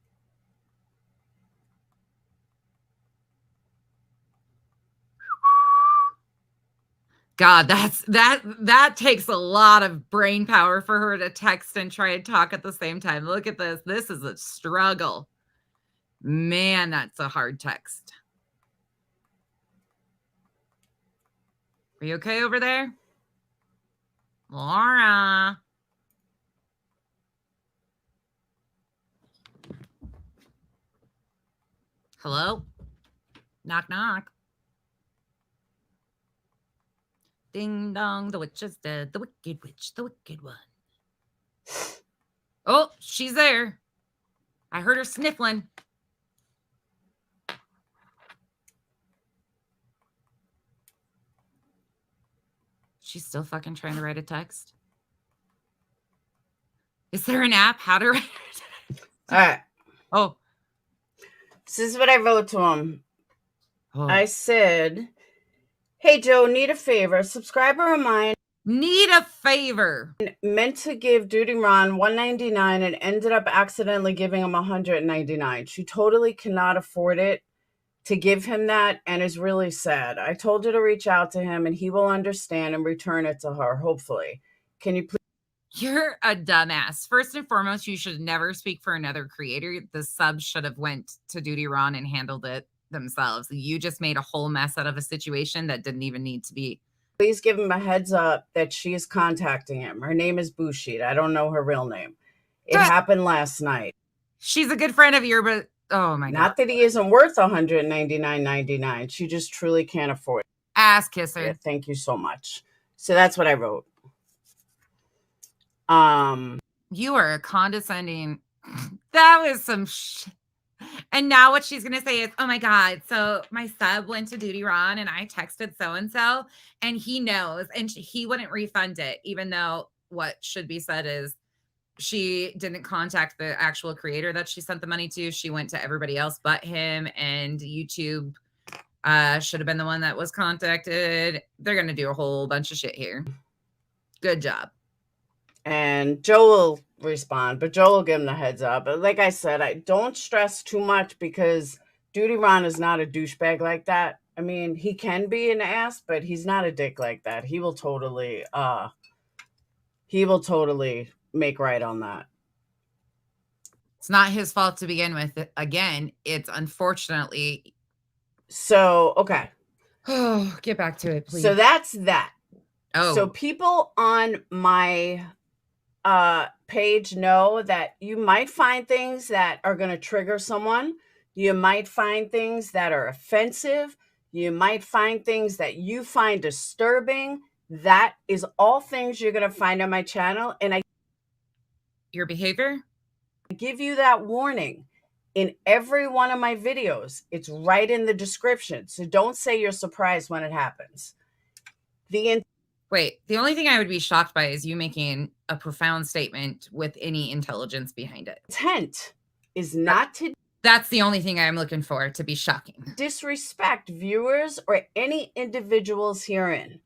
God, that takes a lot of brain power for her to text and try and talk at the same time. Look at this. This is a struggle. Man, that's a hard text. Are you okay over there? Laura. Hello? Knock, knock. Ding dong, the witch is dead. The wicked witch, the wicked one. Oh, she's there. I heard her sniffling. She's still fucking trying to write a text. Is there an app? How to write a text? All right. Oh. This is what I wrote to him. Oh. I said, hey, Joe, need a favor. Subscriber of mine. Need a favor. Meant to give Duty Ron $199 and ended up accidentally giving him $199. She totally cannot afford it to give him that and is really sad. I told her to reach out to him and he will understand and return it to her, hopefully. Can you please? You're a dumbass. First and foremost, you should never speak for another creator. The subs should have went to Duty Ron and handled it themselves. You just made a whole mess out of a situation that didn't even need to be. Please give him a heads up that she is contacting him. Her name is Bushid. I don't know her real name. It happened last night. She's a good friend of yours, but oh my God. Not that he isn't worth $199.99. She just truly can't afford it. Ass kisser. Yeah, thank you so much. So that's what I wrote. You are a condescending. That was some And now what she's gonna say is, "Oh my god, so my sub went to Duty Ron and I texted so and so, and he knows, and he wouldn't refund it, even though what should be said is she didn't contact the actual creator that she sent the money to. She went to everybody else but him, and YouTube should have been the one that was contacted. They're gonna do a whole bunch of shit here. Good job." And Joe will respond, but Joe will give him the heads up. But like I said, I don't stress too much because Duty Ron is not a douchebag like that. I mean, he can be an ass, but he's not a dick like that. He will totally make right on that. It's not his fault to begin with. Again, it's unfortunately. So, okay. Oh, get back to it, please. So that's that. Oh. So people on my page know that you might find things that are going to trigger someone. You might find things that are offensive. You might find things that you find disturbing. That is all things you're going to find on my channel. And your behavior? I give you that warning in every one of my videos. It's right in the description. So don't say you're surprised when it happens. Wait, the only thing I would be shocked by is you making a profound statement with any intelligence behind it. Intent is not to... That's the only thing I'm looking for to be shocking. Disrespect viewers or any individuals herein.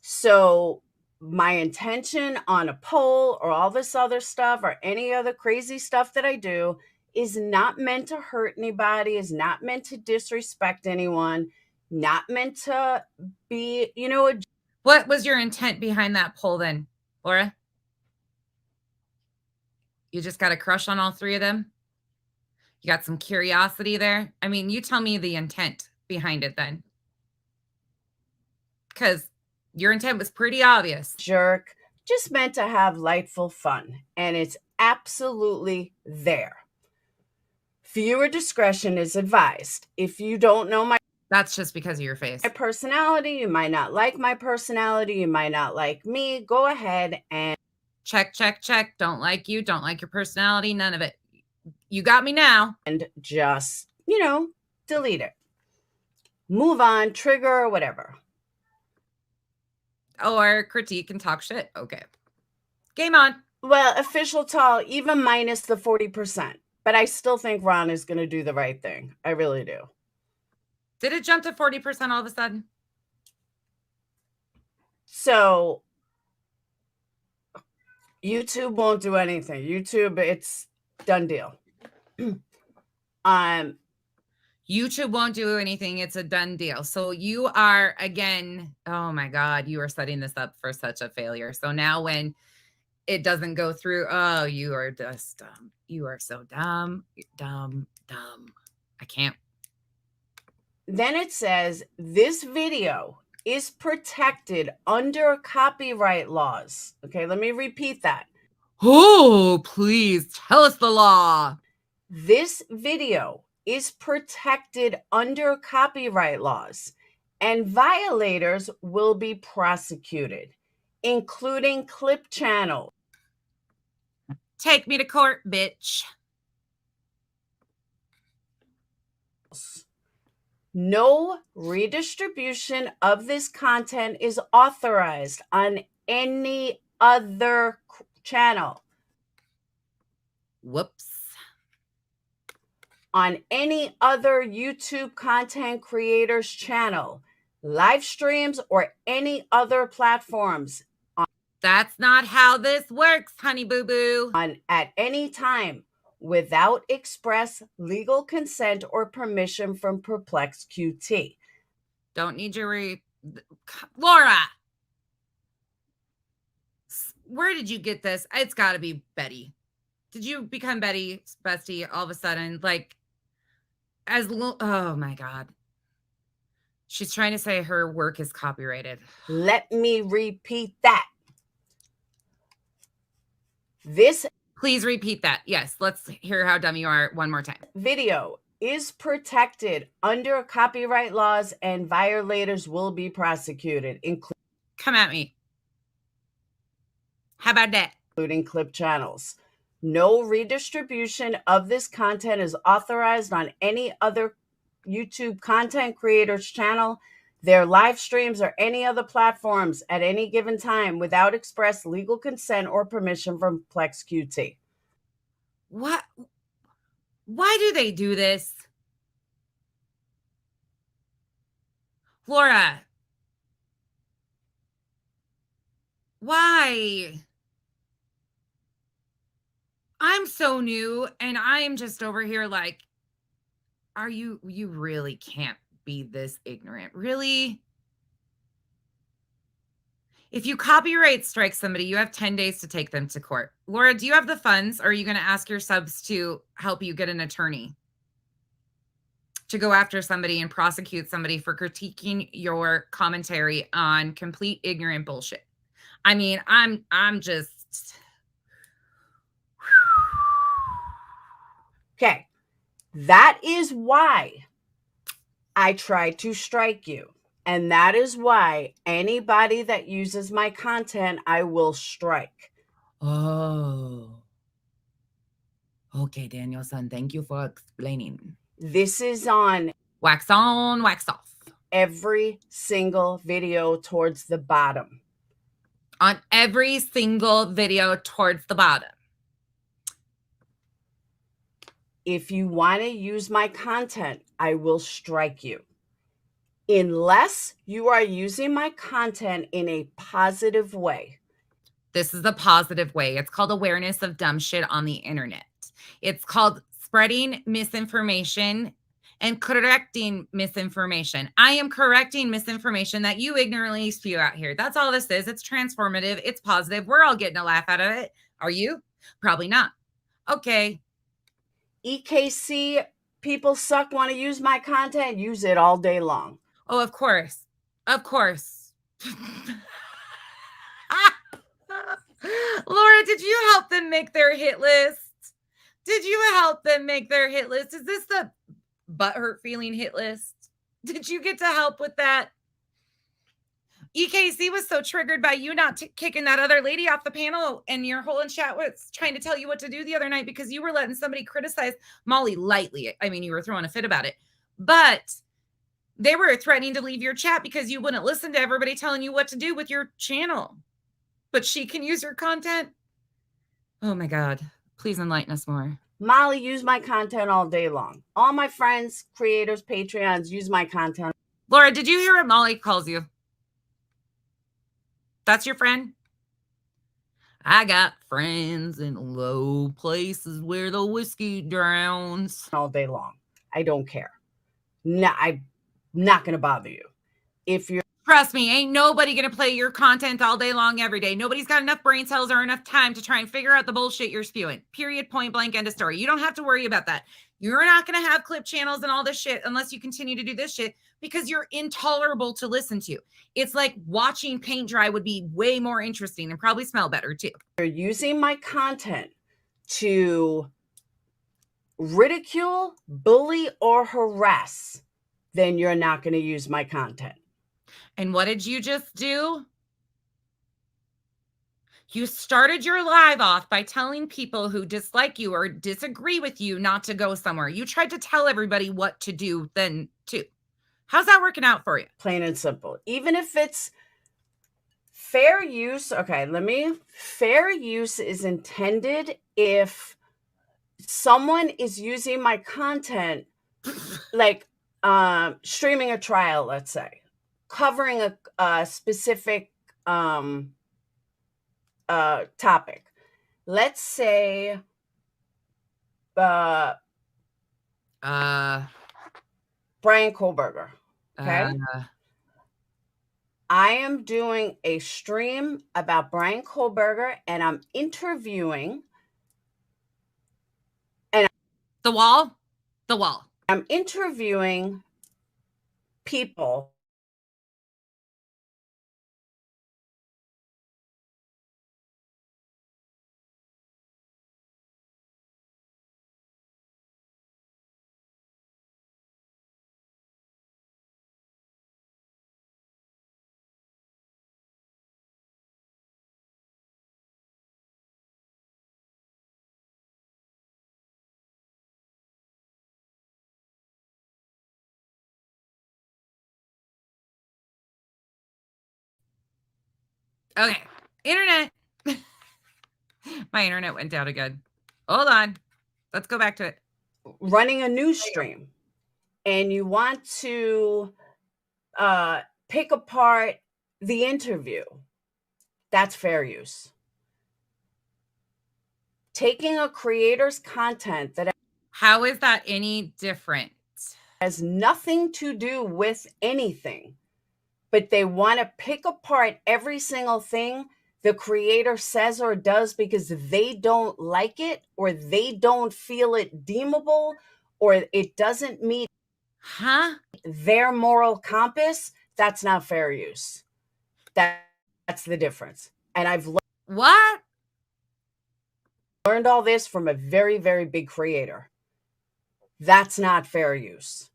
So my intention on a poll or all this other stuff or any other crazy stuff that I do is not meant to hurt anybody, is not meant to disrespect anyone, not meant to be, you know, what was your intent behind that poll then, Laura? You just got a crush on all three of them? You got some curiosity there? I mean, you tell me the intent behind it then. Because your intent was pretty obvious. Jerk. Just meant to have lightful fun. And it's absolutely there. Viewer discretion is advised. If you don't know my... That's just because of your face. My personality, you might not like my personality, you might not like me. Go ahead and... Check, check, check. Don't like you, don't like your personality, none of it. You got me now. And just, you know, delete it. Move on, trigger, or whatever. Or critique and talk shit. Okay. Game on. Well, official tall, even minus the 40%. But I still think Ron is going to do the right thing. I really do. Did it jump to 40% all of a sudden? So YouTube won't do anything. YouTube, it's done deal. YouTube won't do anything. It's a done deal. So you are, again, oh my God, you are setting this up for such a failure. So now when it doesn't go through, oh, you are just dumb. You are so dumb, dumb. I can't. Then it says this video is protected under copyright laws. Okay, let me repeat that. Oh, please tell us the law. This video is protected under copyright laws, and violators will be prosecuted, including clip channels. Take me to court, bitch. No redistribution of this content is authorized on any other channel. Whoops. On any other YouTube content creator's channel, live streams, or any other platforms. That's not how this works, honey boo boo. At any time without express legal consent or permission from Perplex QT. Don't need your Laura. Where did you get this? It's got to be Betty. Did you become Betty's bestie all of a sudden? Like, oh my God. She's trying to say her work is copyrighted. Let me repeat that. Please repeat that. Yes, let's hear how dumb you are one more time. Video is protected under copyright laws and violators will be prosecuted, Come at me. How about that? including clip channels. No redistribution of this content is authorized on any other YouTube content creator's channel, their live streams, or any other platforms at any given time without express legal consent or permission from Plex QT. What? Why do they do this? Laura. Why? I'm so new and I am just over here like, you really can't be this ignorant. Really? If you copyright strike somebody, you have 10 days to take them to court. Laura, do you have the funds or are you going to ask your subs to help you get an attorney to go after somebody and prosecute somebody for critiquing your commentary on complete ignorant bullshit? I mean, I'm just... Okay. That is why I tried to strike you. And that is why anybody that uses my content, I will strike. Oh. Okay, Daniel-san, thank you for explaining. This is on wax on, wax off. Every single video towards the bottom. On every single video towards the bottom. If you want to use my content, I will strike you. Unless you are using my content in a positive way. This is the positive way. It's called awareness of dumb shit on the internet. It's called spreading misinformation and correcting misinformation. I am correcting misinformation that you ignorantly spew out here. That's all this is. It's transformative. It's positive. We're all getting a laugh out of it. Are you? Probably not. Okay. EKC, people suck, want to use my content, use it all day long. Oh, of course. Of course. Laura, did you help them make their hit list? Did you help them make their hit list? Is this the butthurt feeling hit list? Did you get to help with that? EKC was so triggered by you not kicking that other lady off the panel, and your whole chat was trying to tell you what to do the other night because you were letting somebody criticize Molly lightly. I mean, you were throwing a fit about it, but they were threatening to leave your chat because you wouldn't listen to everybody telling you what to do with your channel. But she can use your content. Oh my God. Please enlighten us more. Molly used my content all day long. All my friends, creators, Patreons use my content. Laura, did you hear what Molly calls you? That's your friend? I got friends in low places where the whiskey drowns. All day long. I don't care. No, I'm not going to bother you. If you're... Trust me, ain't nobody going to play your content all day long every day. Nobody's got enough brain cells or enough time to try and figure out the bullshit you're spewing. Period, point blank, end of story. You don't have to worry about that. You're not going to have clip channels and all this shit unless you continue to do this shit because you're intolerable to listen to. It's like watching paint dry would be way more interesting and probably smell better too. You're using my content to ridicule, bully, or harass, then you're not going to use my content. And what did you just do? You started your live off by telling people who dislike you or disagree with you not to go somewhere. You tried to tell everybody what to do then too. How's that working out for you? Plain and simple. Even if it's fair use, okay, fair use is intended if someone is using my content, like streaming a trial, let's say, covering a specific topic. Let's say Brian Kohlberger. Okay. I am doing a stream about Brian Kohlberger and I'm interviewing. And the wall. I'm interviewing people Okay. Internet. My internet went down again. Hold on. Let's go back to it. Running a news stream and you want to pick apart the interview, that's fair use. Taking a creator's content that How is that any different? has nothing to do with anything, but they want to pick apart every single thing the creator says or does because they don't like it or they don't feel it deemable or it doesn't meet their moral compass, that's not fair use. That's the difference. And I've learned all this from a very, very big creator. That's not fair use.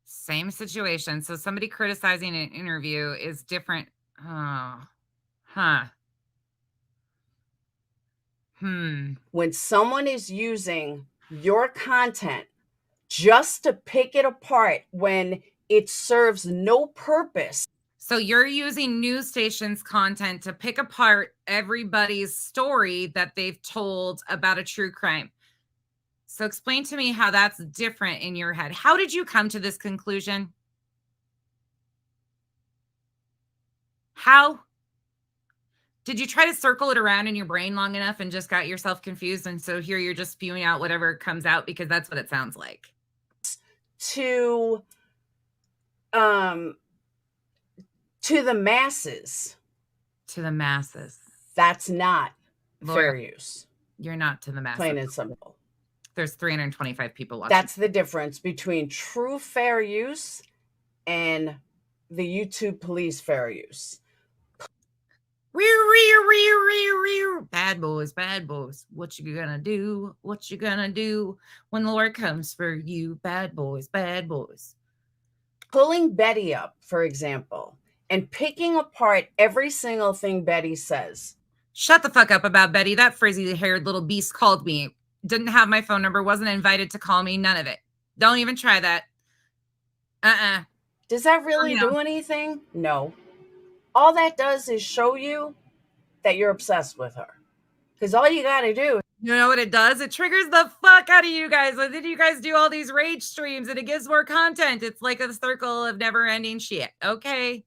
Same situation. So somebody criticizing an interview is different. When someone is using your content just to pick it apart when it serves no purpose. So you're using news stations' content to pick apart everybody's story that they've told about a true crime. So explain to me how that's different in your head. How did you come to this conclusion? How? Did you try to circle it around in your brain long enough and just got yourself confused? And so here you're just spewing out whatever comes out because that's what it sounds like. To the masses. To the masses. That's not fair use. You're not to the masses. Plain and simple. There's 325 people watching. That's the difference between true fair use and the YouTube police fair use. Bad boys, bad boys. What you gonna do? What you gonna do when the Lord comes for you? Bad boys, bad boys. Pulling Betty up, for example, and picking apart every single thing Betty says. Shut the fuck up about Betty. That frizzy-haired little beast called me. Didn't have my phone number, wasn't invited to call me, none of it. Don't even try that. Does that really do anything? No. All that does is show you that you're obsessed with her. Because all you got to do. You know what it does? It triggers the fuck out of you guys. Like, then you guys do all these rage streams and it gives more content. It's like a circle of never-ending shit. Okay?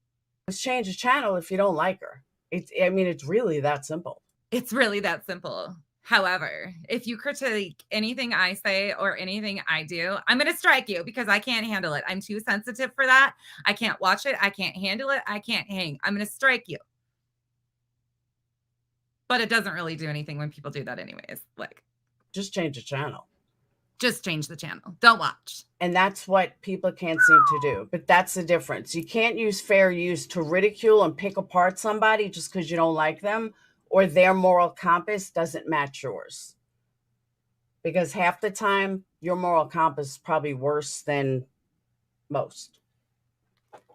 Just change the channel if you don't like her. It's really that simple. It's really that simple. However, if you critique anything I say or anything I do, I'm going to strike you because I can't handle it. I'm too sensitive for that. I can't watch it. I can't handle it. I can't hang. I'm going to strike you. But it doesn't really do anything when people do that anyways. Like, just change the channel. Just change the channel. Don't watch. And that's what people can't seem to do. But that's the difference. You can't use fair use to ridicule and pick apart somebody just because you don't like them or their moral compass doesn't match yours. Because half the time, your moral compass is probably worse than most.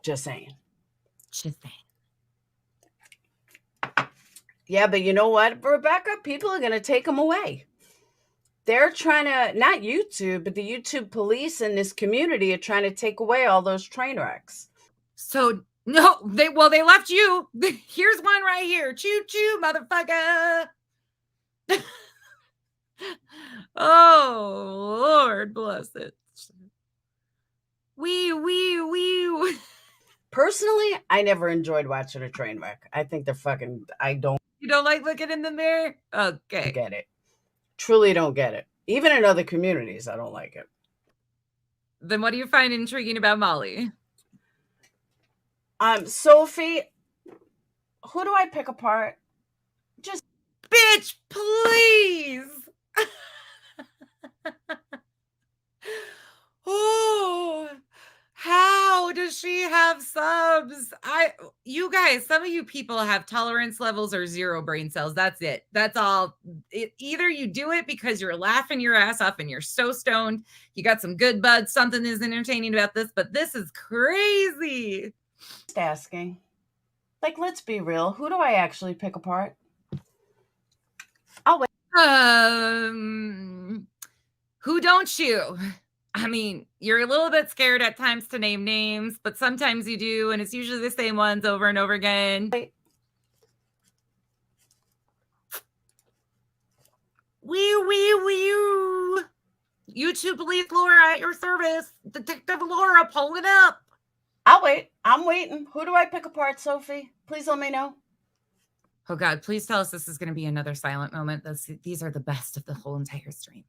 Just saying. Just saying. Yeah, but you know what, Rebecca? People are going to take them away. They're trying to, not YouTube, but the YouTube police in this community are trying to take away all those train wrecks. So, no, they left you. Here's one right here. Choo-choo, motherfucker. Oh, Lord bless it. Wee. Personally, I never enjoyed watching a train wreck. I think they're fucking, You don't like looking in the mirror? Okay. Get it. Truly don't get it. Even in other communities, I don't like it. Then what do you find intriguing about Molly? Sophie, who do I pick apart? Just bitch, please. Oh, how does she have subs? You guys, some of you people have tolerance levels or 0 brain cells. That's it. That's all. Either you do it because you're laughing your ass off and you're so stoned, you got some good buds, something is entertaining about this, but this is crazy. Just asking. Like, let's be real. Who do I actually pick apart? I'll wait. Who don't you? I mean, you're a little bit scared at times to name names, but sometimes you do, and it's usually the same ones over and over again. YouTube police Laura at your service. Detective Laura, pull it up. I'll wait. I'm waiting. Who do I pick apart, Sophie? Please let me know. Oh God, please tell us this is going to be another silent moment. These are the best of the whole entire stream.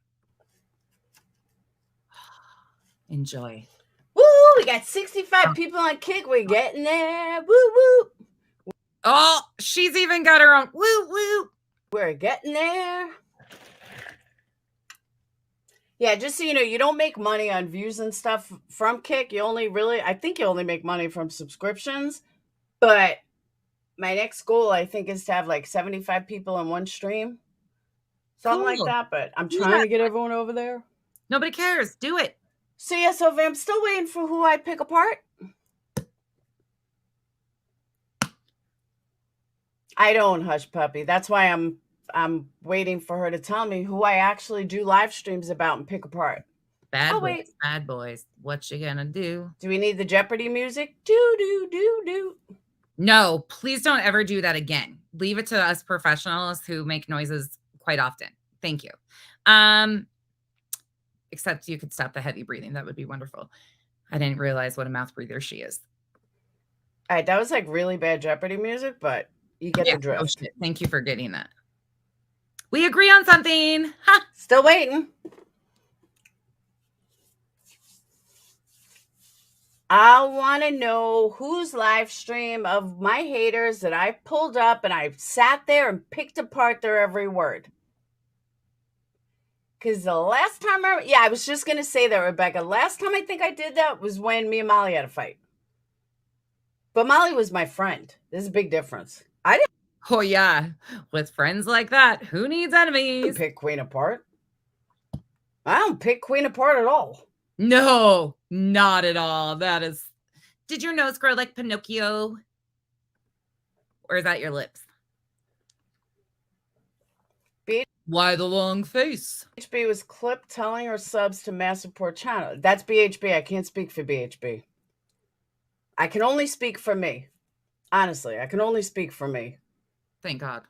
Enjoy. Woo! We got 65 people on Kick. We're getting there. Woo woo. Oh, she's even got her own woo woo. We're getting there. Yeah, just so you know, you don't make money on views and stuff from Kick. I think you only make money from subscriptions. But my next goal, I think, is to have like 75 people in one stream. Something like that. But I'm trying to get everyone over there. Nobody cares. Do it. So yeah, Sophie, I'm still waiting for who I pick apart. I don't, Hush Puppy. That's why I'm waiting for her to tell me who I actually do live streams about and pick apart. Bad boys. What you gonna do? Do we need the Jeopardy music? Do. No, please don't ever do that again. Leave it to us professionals who make noises quite often. Thank you. Except you could stop the heavy breathing. That would be wonderful. I didn't realize what a mouth breather she is. All right, that was like really bad Jeopardy music, but you get the drift. Oh, shit. Thank you for getting that. We agree on something. Ha! Still waiting. I want to know whose live stream of my haters that I pulled up and I sat there and picked apart their every word. Because the last time I was just going to say that, Rebecca. Last time I think I did that was when me and Molly had a fight. But Molly was my friend. There's a big difference. I didn't. Oh, yeah. With friends like that, who needs enemies? Pick Queen apart. I don't pick Queen apart at all. No, not at all. Did your nose grow like Pinocchio? Or is that your lips? Why the long face? BHB was clipped telling her subs to mass support channel. That's BHB. I can't speak for BHB. I can only speak for me. Honestly, I can only speak for me. Thank God.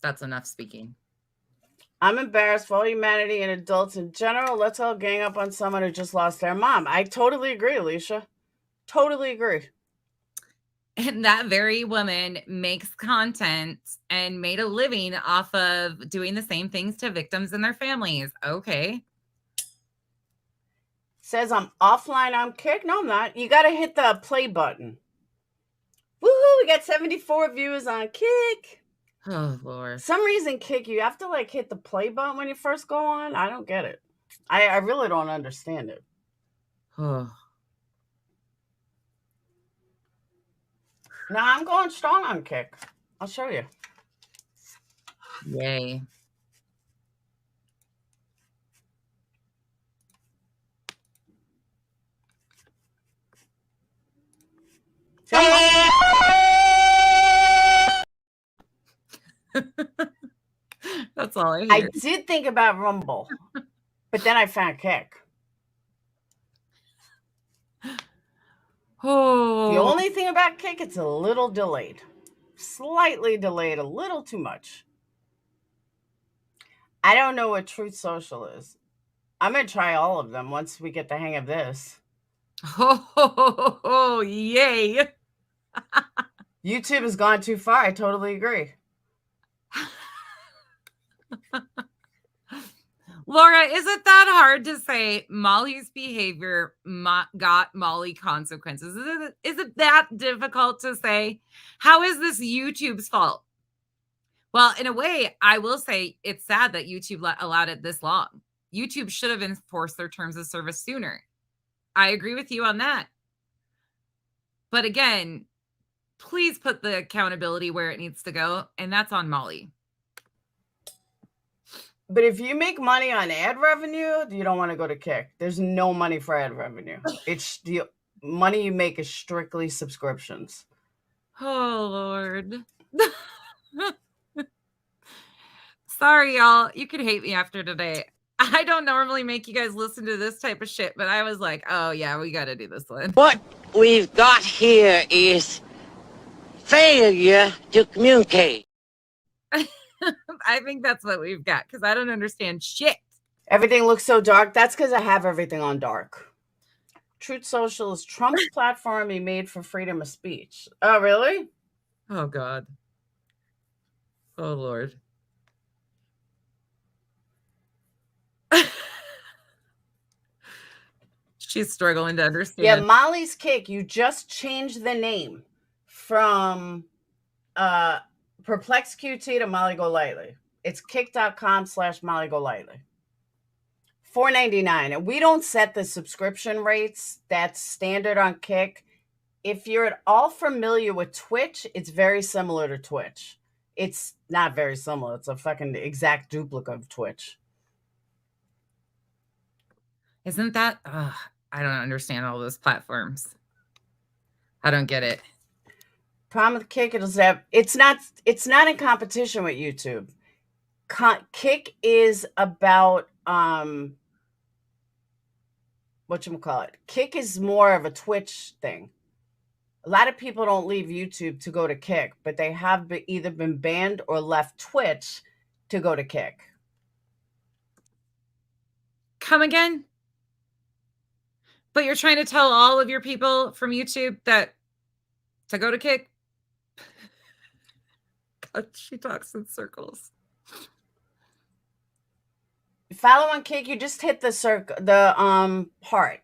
That's enough speaking. I'm embarrassed for all humanity and adults in general. Let's all gang up on someone who just lost their mom. I totally agree, Alicia. Totally agree. And that very woman makes content and made a living off of doing the same things to victims and their families. Okay. Says I'm offline on Kick. No, I'm not. You got to hit the play button. Woohoo! We got 74 viewers on Kick. Oh, Lord. Some reason, Kick, you have to like hit the play button when you first go on. I don't get it. I really don't understand it. Oh. No, I'm going strong on Kick. I'll show you. Yay. That's all I hear. I did think about Rumble, but then I found Kick. Oh. The only thing about Kick, it's a little delayed. Slightly delayed, a little too much. I don't know what Truth Social is. I'm going to try all of them once we get the hang of this. Oh, yay. YouTube has gone too far. I totally agree. Laura, is it that hard to say Molly's behavior got Molly consequences? Is it that difficult to say? How is this YouTube's fault? Well, in a way, I will say it's sad that YouTube allowed it this long. YouTube should have enforced their terms of service sooner. I agree with you on that. But again, please put the accountability where it needs to go, and that's on Molly. But if you make money on ad revenue, you don't want to go to Kick. There's no money for ad revenue. It's the money you make is strictly subscriptions. Oh, Lord. Sorry, y'all. You could hate me after today. I don't normally make you guys listen to this type of shit, but I was like, oh, yeah, we got to do this one. What we've got here is failure to communicate. I think that's what we've got, because I don't understand shit. Everything looks so dark. That's because I have everything on dark. Truth Social is Trump's platform he made for freedom of speech. Oh, really? Oh, God. Oh, Lord. She's struggling to Yeah, understand. Molly's Kick. You just changed the name from Perplex QT to Molly Golightly. It's kick.com/Molly Golightly. $4.99. And we don't set the subscription rates. That's standard on Kick. If you're at all familiar with Twitch, it's very similar to Twitch. It's not very similar. It's a fucking exact duplicate of Twitch. Isn't that? I don't understand all those platforms. I don't get it. Problem with Kick is that it's not in competition with YouTube. Kick is about whatchamacallit. Kick is more of a Twitch thing. A lot of people don't leave YouTube to go to Kick, but they have either been banned or left Twitch to go to Kick. Come again? But you're trying to tell all of your people from YouTube that to go to Kick? God, she talks in circles. Follow on Kick, you just hit the heart.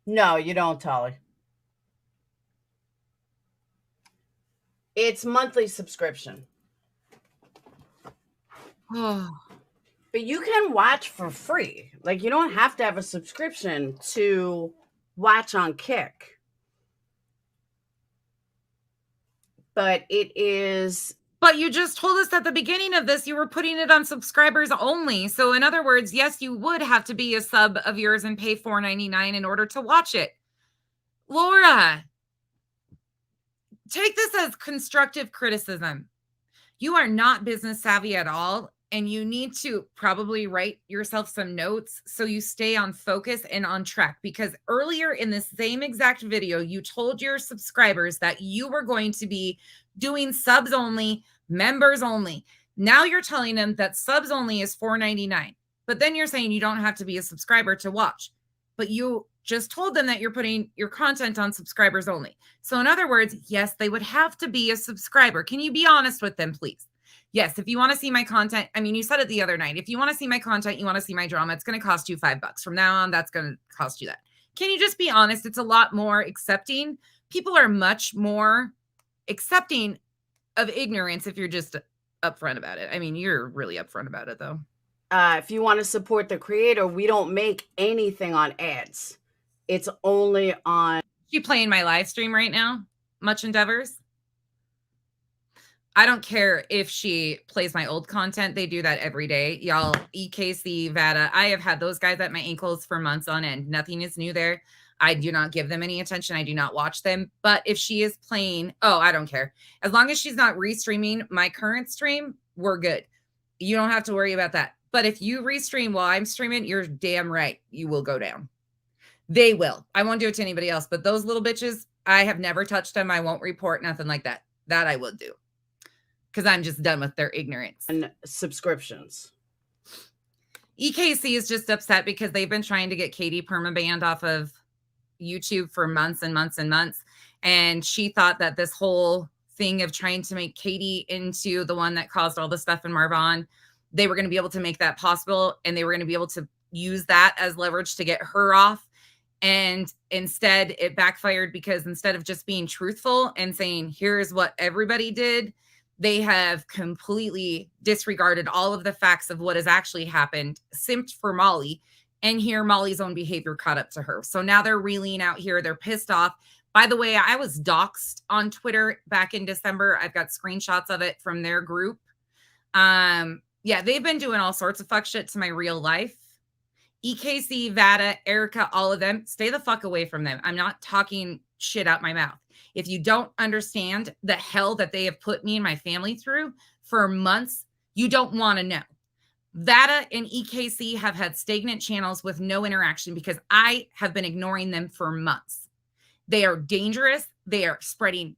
No, you don't, Tolly. It's monthly subscription. Oh. But you can watch for free. Like, you don't have to have a subscription to watch on Kick. But it is... But you just told us at the beginning of this you were putting it on subscribers only. So in other words, yes, you would have to be a sub of yours and pay $4.99 in order to watch it. Laura, take this as constructive criticism. You are not business savvy at all, and you need to probably write yourself some notes so you stay on focus and on track, because earlier in this same exact video, you told your subscribers that you were going to be doing subs only, members only. Now you're telling them that subs only is $4.99, but then you're saying you don't have to be a subscriber to watch, but you just told them that you're putting your content on subscribers only. So in other words, yes, they would have to be a subscriber. Can you be honest with them, please? Yes, if you want to see my content, I mean, you said it the other night. If you want to see my content, you want to see my drama, it's going to cost you $5. From now on, that's going to cost you that. Can you just be honest? It's a lot more accepting. People are much more accepting of ignorance if you're just upfront about it. I mean, you're really upfront about it, though. If you want to support the creator, we don't make anything on ads. It's only on... You playing my live stream right now? Much Endeavors? I don't care if she plays my old content. They do that every day. Y'all, EKC, Vada, I have had those guys at my ankles for months on end. Nothing is new there. I do not give them any attention. I do not watch them. But if she is playing, I don't care. As long as she's not restreaming my current stream, we're good. You don't have to worry about that. But if you restream while I'm streaming, you're damn right. You will go down. They will. I won't do it to anybody else. But those little bitches, I have never touched them. I won't report nothing like that. That I will do. Because I'm just done with their ignorance. And subscriptions. EKC is just upset because they've been trying to get Katie permabanned off of YouTube for months and months and months. And she thought that this whole thing of trying to make Katie into the one that caused all the stuff in Marvon, they were going to be able to make that possible. And they were going to be able to use that as leverage to get her off. And instead it backfired, because instead of just being truthful and saying, here's what everybody did, they have completely disregarded all of the facts of what has actually happened, simped for Molly, and here Molly's own behavior caught up to her. So now they're reeling out here. They're pissed off. By the way, I was doxxed on Twitter back in December. I've got screenshots of it from their group. Yeah, they've been doing all sorts of fuck shit to my real life. EKC, Vada, Erica, all of them, stay the fuck away from them. I'm not talking shit out my mouth. If you don't understand the hell that they have put me and my family through for months, you don't want to know. Vada and EKC have had stagnant channels with no interaction because I have been ignoring them for months. They are dangerous. They are spreading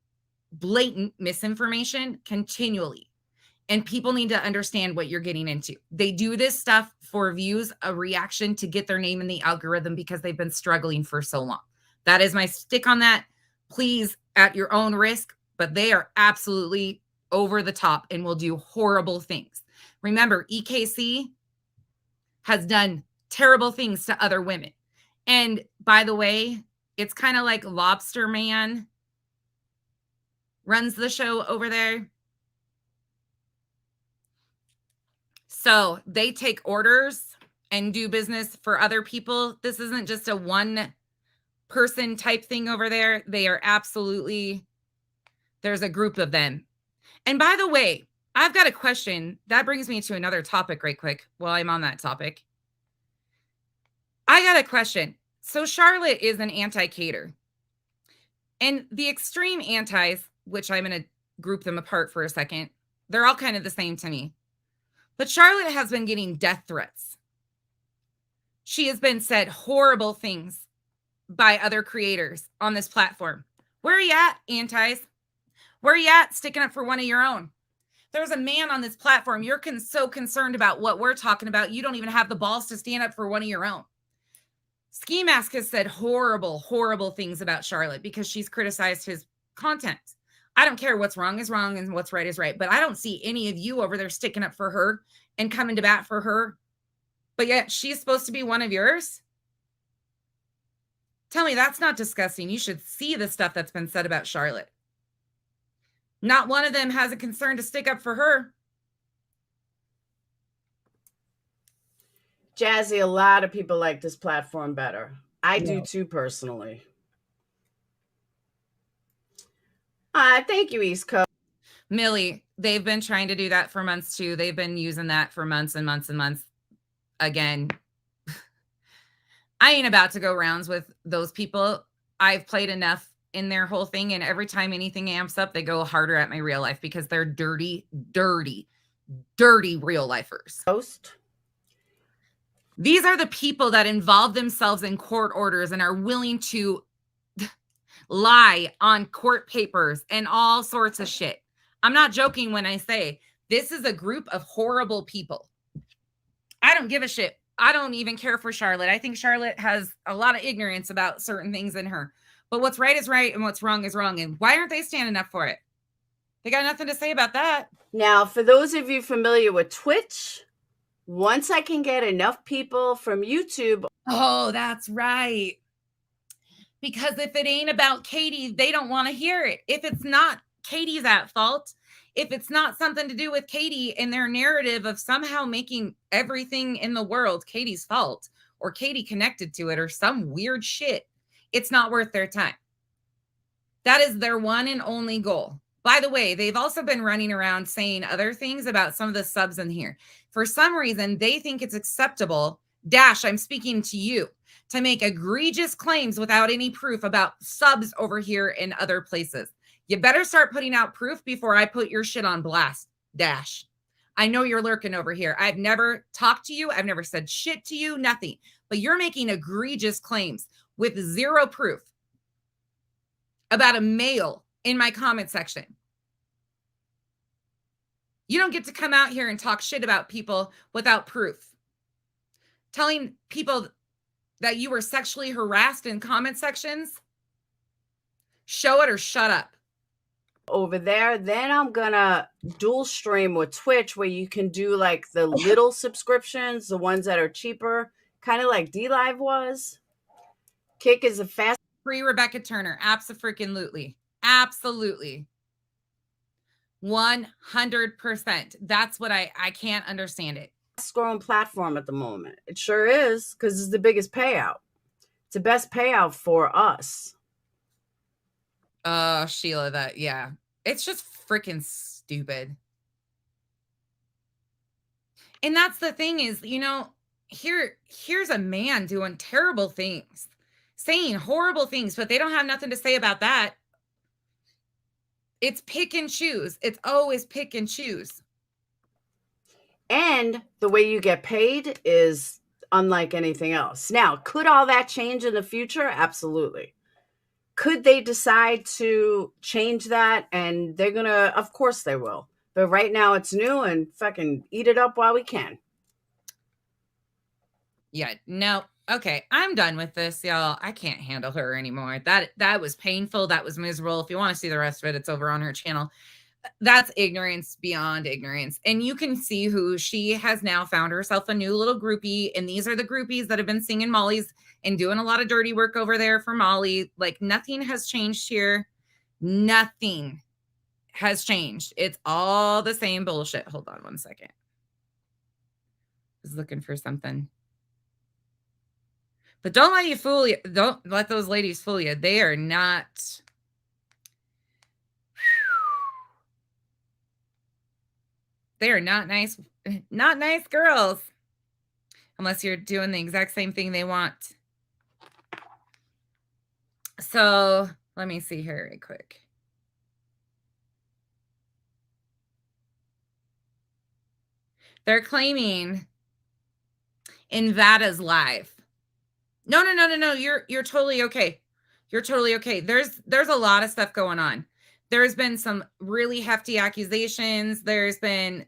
blatant misinformation continually. And people need to understand what you're getting into. They do this stuff for views, a reaction to get their name in the algorithm because they've been struggling for so long. That is my stick on that. Please, at your own risk, but they are absolutely over the top and will do horrible things. Remember, EKC has done terrible things to other women. And by the way, it's kind of like Lobster Man runs the show over there. So they take orders and do business for other people. This isn't just a one person type thing over there. They are absolutely, there's a group of them. And by the way, I've got a question. That brings me to another topic right quick while I'm on that topic. I got a question. So Charlotte is an anti-cater. And the extreme antis, which I'm going to group them apart for a second, they're all kind of the same to me. But Charlotte has been getting death threats. She has been said horrible things by other creators on this platform. Where are you at, antis? Where are you at sticking up for one of your own? There's a man on this platform. You're so concerned about what we're talking about. You don't even have the balls to stand up for one of your own. Ski Mask has said horrible, horrible things about Charlotte because she's criticized his content. I don't care what's wrong is wrong and what's right is right, but I don't see any of you over there sticking up for her and coming to bat for her. But yet she's supposed to be one of yours. Tell me that's not disgusting. You should see the stuff that's been said about Charlotte. Not one of them has a concern to stick up for her. Jazzy, a lot of people like this platform better. I do too, personally. Thank you, East Coast. Millie, they've been trying to do that for months too. They've been using that for months and months and months. Again, I ain't about to go rounds with those people. I've played enough in their whole thing, and every time anything amps up, they go harder at my real life because they're dirty, dirty, dirty real lifers. These are the people that involve themselves in court orders and are willing to lie on court papers and all sorts of shit. I'm not joking when I say this is a group of horrible people. I don't give a shit. I don't even care for Charlotte. I think Charlotte has a lot of ignorance about certain things in her. But what's right is right and what's wrong is wrong. And why aren't they standing up for it? They got nothing to say about that. Now, for those of you familiar with Twitch, once I can get enough people from YouTube. Oh, that's right. Because if it ain't about Katie, they don't want to hear it. If it's not Katie's at fault, if it's not something to do with Katie and their narrative of somehow making everything in the world Katie's fault or Katie connected to it or some weird shit, it's not worth their time. That is their one and only goal. By the way, they've also been running around saying other things about some of the subs in here. For some reason, they think it's acceptable, Dash, I'm speaking to you, to make egregious claims without any proof about subs over here in other places. You better start putting out proof before I put your shit on blast, Dash. I know you're lurking over here. I've never talked to you. I've never said shit to you, nothing. But you're making egregious claims with zero proof about a male in my comment section. You don't get to come out here and talk shit about people without proof. Telling people that you were sexually harassed in comment sections, show it or shut up. Over there, then I'm gonna dual stream with Twitch where you can do like the little subscriptions, the ones that are cheaper, kind of like D-Live was. Kick is a fast. Free Rebecca Turner. Absolutely. Absolutely. 100%. That's what I can't understand it. Growing platform at the moment. It sure is, because it's the biggest payout. It's the best payout for us. Sheila, yeah. It's just freaking stupid. And that's the thing is, here's a man doing terrible things, saying horrible things, but they don't have nothing to say about that. It's pick and choose. It's always pick and choose. And the way you get paid is unlike anything else. Now, could all that change in the future? Absolutely. Could they decide to change that? And they're going to, of course they will. But right now it's new and fucking eat it up while we can. Yeah, no. Okay, I'm done with this, y'all. I can't handle her anymore. That was painful. That was miserable. If you want to see the rest of it, it's over on her channel. That's ignorance beyond ignorance. And you can see who she has now found herself a new little groupie. And these are the groupies that have been singing Molly's and doing a lot of dirty work over there for Molly. Like nothing has changed here. Nothing has changed. It's all the same bullshit. Hold on one second. I was looking for something. But don't let you fool you. Don't let those ladies fool you. They are not. They are not nice girls. Unless you're doing the exact same thing they want. So let me see here real quick. They're claiming Invada's live. No. You're totally okay. You're totally okay. There's a lot of stuff going on. There's been some really hefty accusations. There's been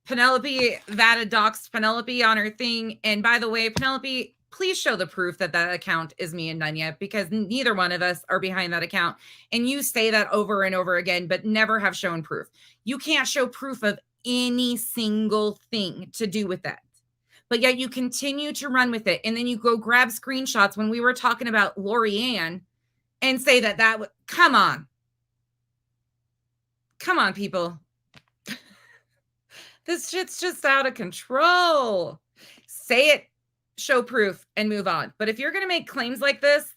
Penelope, Vada doxed Penelope on her thing. And by the way, Penelope, please show the proof that account is me and Nunya, because neither one of us are behind that account. And you say that over and over again, but never have shown proof. You can't show proof of any single thing to do with that. But yet you continue to run with it. And then you go grab screenshots when we were talking about Lori Ann and say that come on. Come on, people. This shit's just out of control. Say it, show proof, and move on. But if you're going to make claims like this,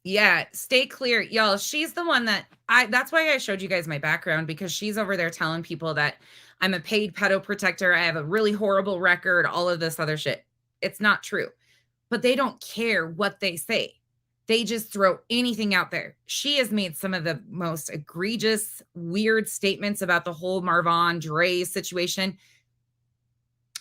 yeah, stay clear. Y'all, she's the one that's why I showed you guys my background, because she's over there telling people that I'm a paid pedo protector. I have a really horrible record, all of this other shit. It's not true. But they don't care what they say. They just throw anything out there. She has made some of the most egregious, weird statements about the whole Marvon Dre situation.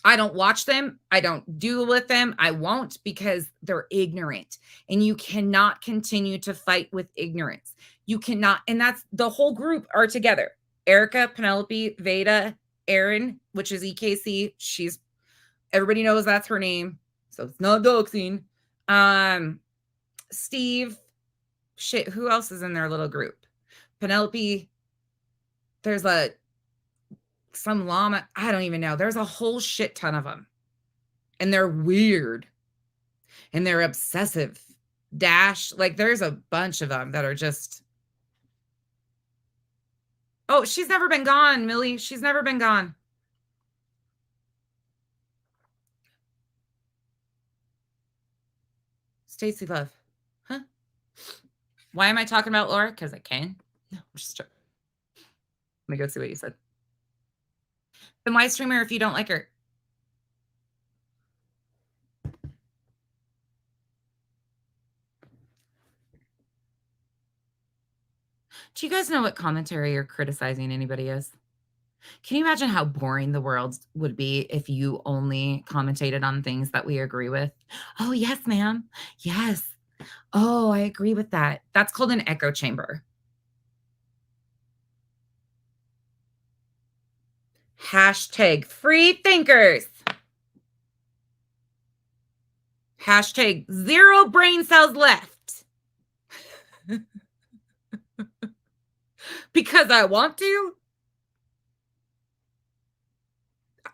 I don't watch them. I don't deal with them. I won't, because they're ignorant. And you cannot continue to fight with ignorance. You cannot. And that's the whole group are together. Erica, Penelope, Veda, Erin, which is EKC. Everybody knows that's her name. So it's not doxing. Steve, shit, who else is in their little group? Penelope, there's some llama, I don't even know. There's a whole shit ton of them. And they're weird. And they're obsessive. Dash, like there's a bunch of them that are just. Oh, she's never been gone, Millie. She's never been gone. Stacy Love. Huh? Why am I talking about Laura? Because I can. No, I'm just joking. Let me go see what you said. Then why stream her if you don't like her? Do you guys know what commentary or criticizing anybody is? Can you imagine how boring the world would be if you only commentated on things that we agree with? Oh, yes, ma'am. Yes. Oh, I agree with that. That's called an echo chamber. Hashtag free thinkers. Hashtag 0 brain cells left. Because I want to?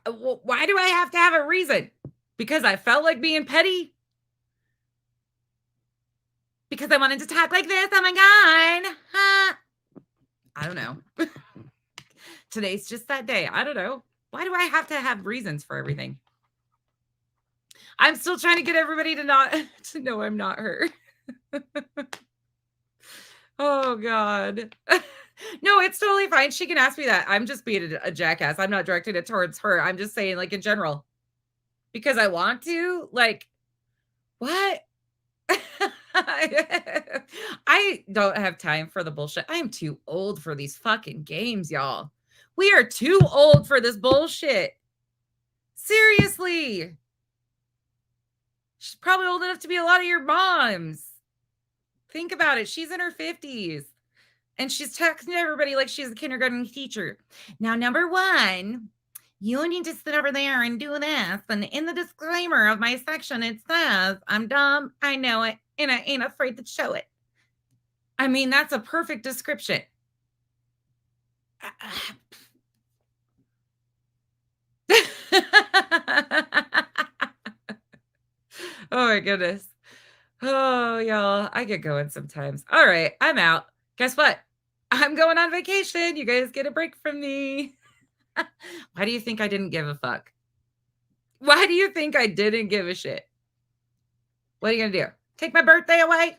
Why do I have to have a reason? Because I felt like being petty? Because I wanted to talk like this? Oh my God. I don't know. Today's just that day. I don't know. Why do I have to have reasons for everything? I'm still trying to get everybody to know I'm not her. Oh God. No, it's totally fine. She can ask me that. I'm just being a jackass. I'm not directing it towards her. I'm just saying, like, in general, because I want to. Like, what? I don't have time for the bullshit. I am too old for these fucking games, y'all. We are too old for this bullshit. Seriously. She's probably old enough to be a lot of your moms. Think about it. She's in her 50s. And she's texting everybody like she's a kindergarten teacher. Now, number one, you need to sit over there and do this. And in the disclaimer of my section, it says, I'm dumb, I know it, and I ain't afraid to show it. I mean, that's a perfect description. Oh my goodness. Oh, y'all, I get going sometimes. All right, I'm out. Guess what? I'm going on vacation. You guys get a break from me. Why do you think I didn't give a fuck? Why do you think I didn't give a shit? What are you going to do? Take my birthday away?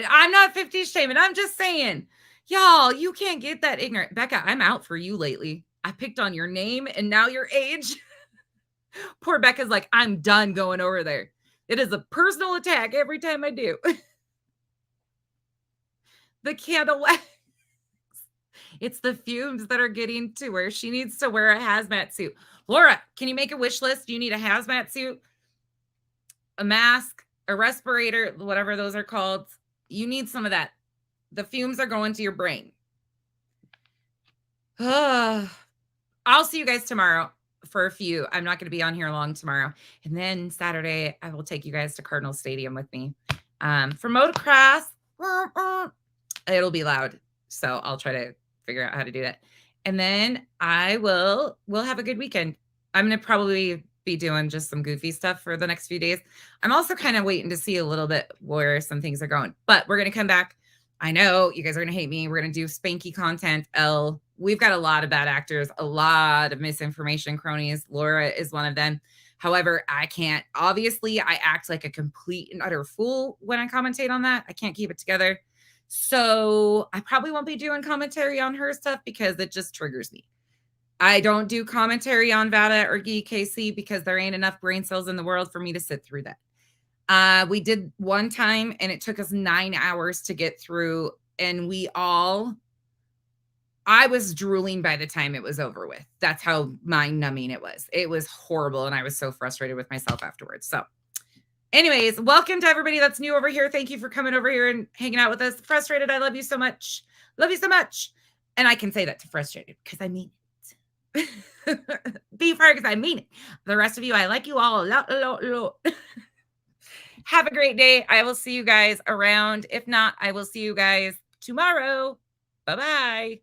I'm not 50 shaming. I'm just saying, y'all, you can't get that ignorant. Becca, I'm out for you lately. I picked on your name and now your age. Poor Becca's like, I'm done going over there. It is a personal attack every time I do. The candle wax. It's the fumes that are getting to her. She needs to wear a hazmat suit. Laura, can you make a wish list? Do you need a hazmat suit, a mask, a respirator, whatever those are called? You need some of that. The fumes are going to your brain. I'll see you guys tomorrow for a few. I'm not going to be on here long tomorrow. And then Saturday, I will take you guys to Cardinal Stadium with me. For motocross, it'll be loud. So I'll try to figure out how to do that. And then we'll have a good weekend. I'm going to probably be doing just some goofy stuff for the next few days. I'm also kind of waiting to see a little bit where some things are going, but we're going to come back. I know you guys are going to hate me. We're going to do spanky content. We've got a lot of bad actors, a lot of misinformation cronies. Laura is one of them. However, I can't, obviously I act like a complete and utter fool when I commentate on that. I can't keep it together. So I probably won't be doing commentary on her stuff because it just triggers me. I don't do commentary on Vada or GKC because there ain't enough brain cells in the world for me to sit through that. We did one time and it took us 9 hours to get through, and I was drooling by the time it was over with. That's how mind numbing it was. It was horrible. And I was so frustrated with myself afterwards. So anyways, welcome to everybody that's new over here. Thank you for coming over here and hanging out with us. Frustrated, I love you so much. Love you so much. And I can say that to frustrated because I mean it. Be fair because I mean it. The rest of you, I like you all a lot. Have a great day. I will see you guys around. If not, I will see you guys tomorrow. Bye-bye.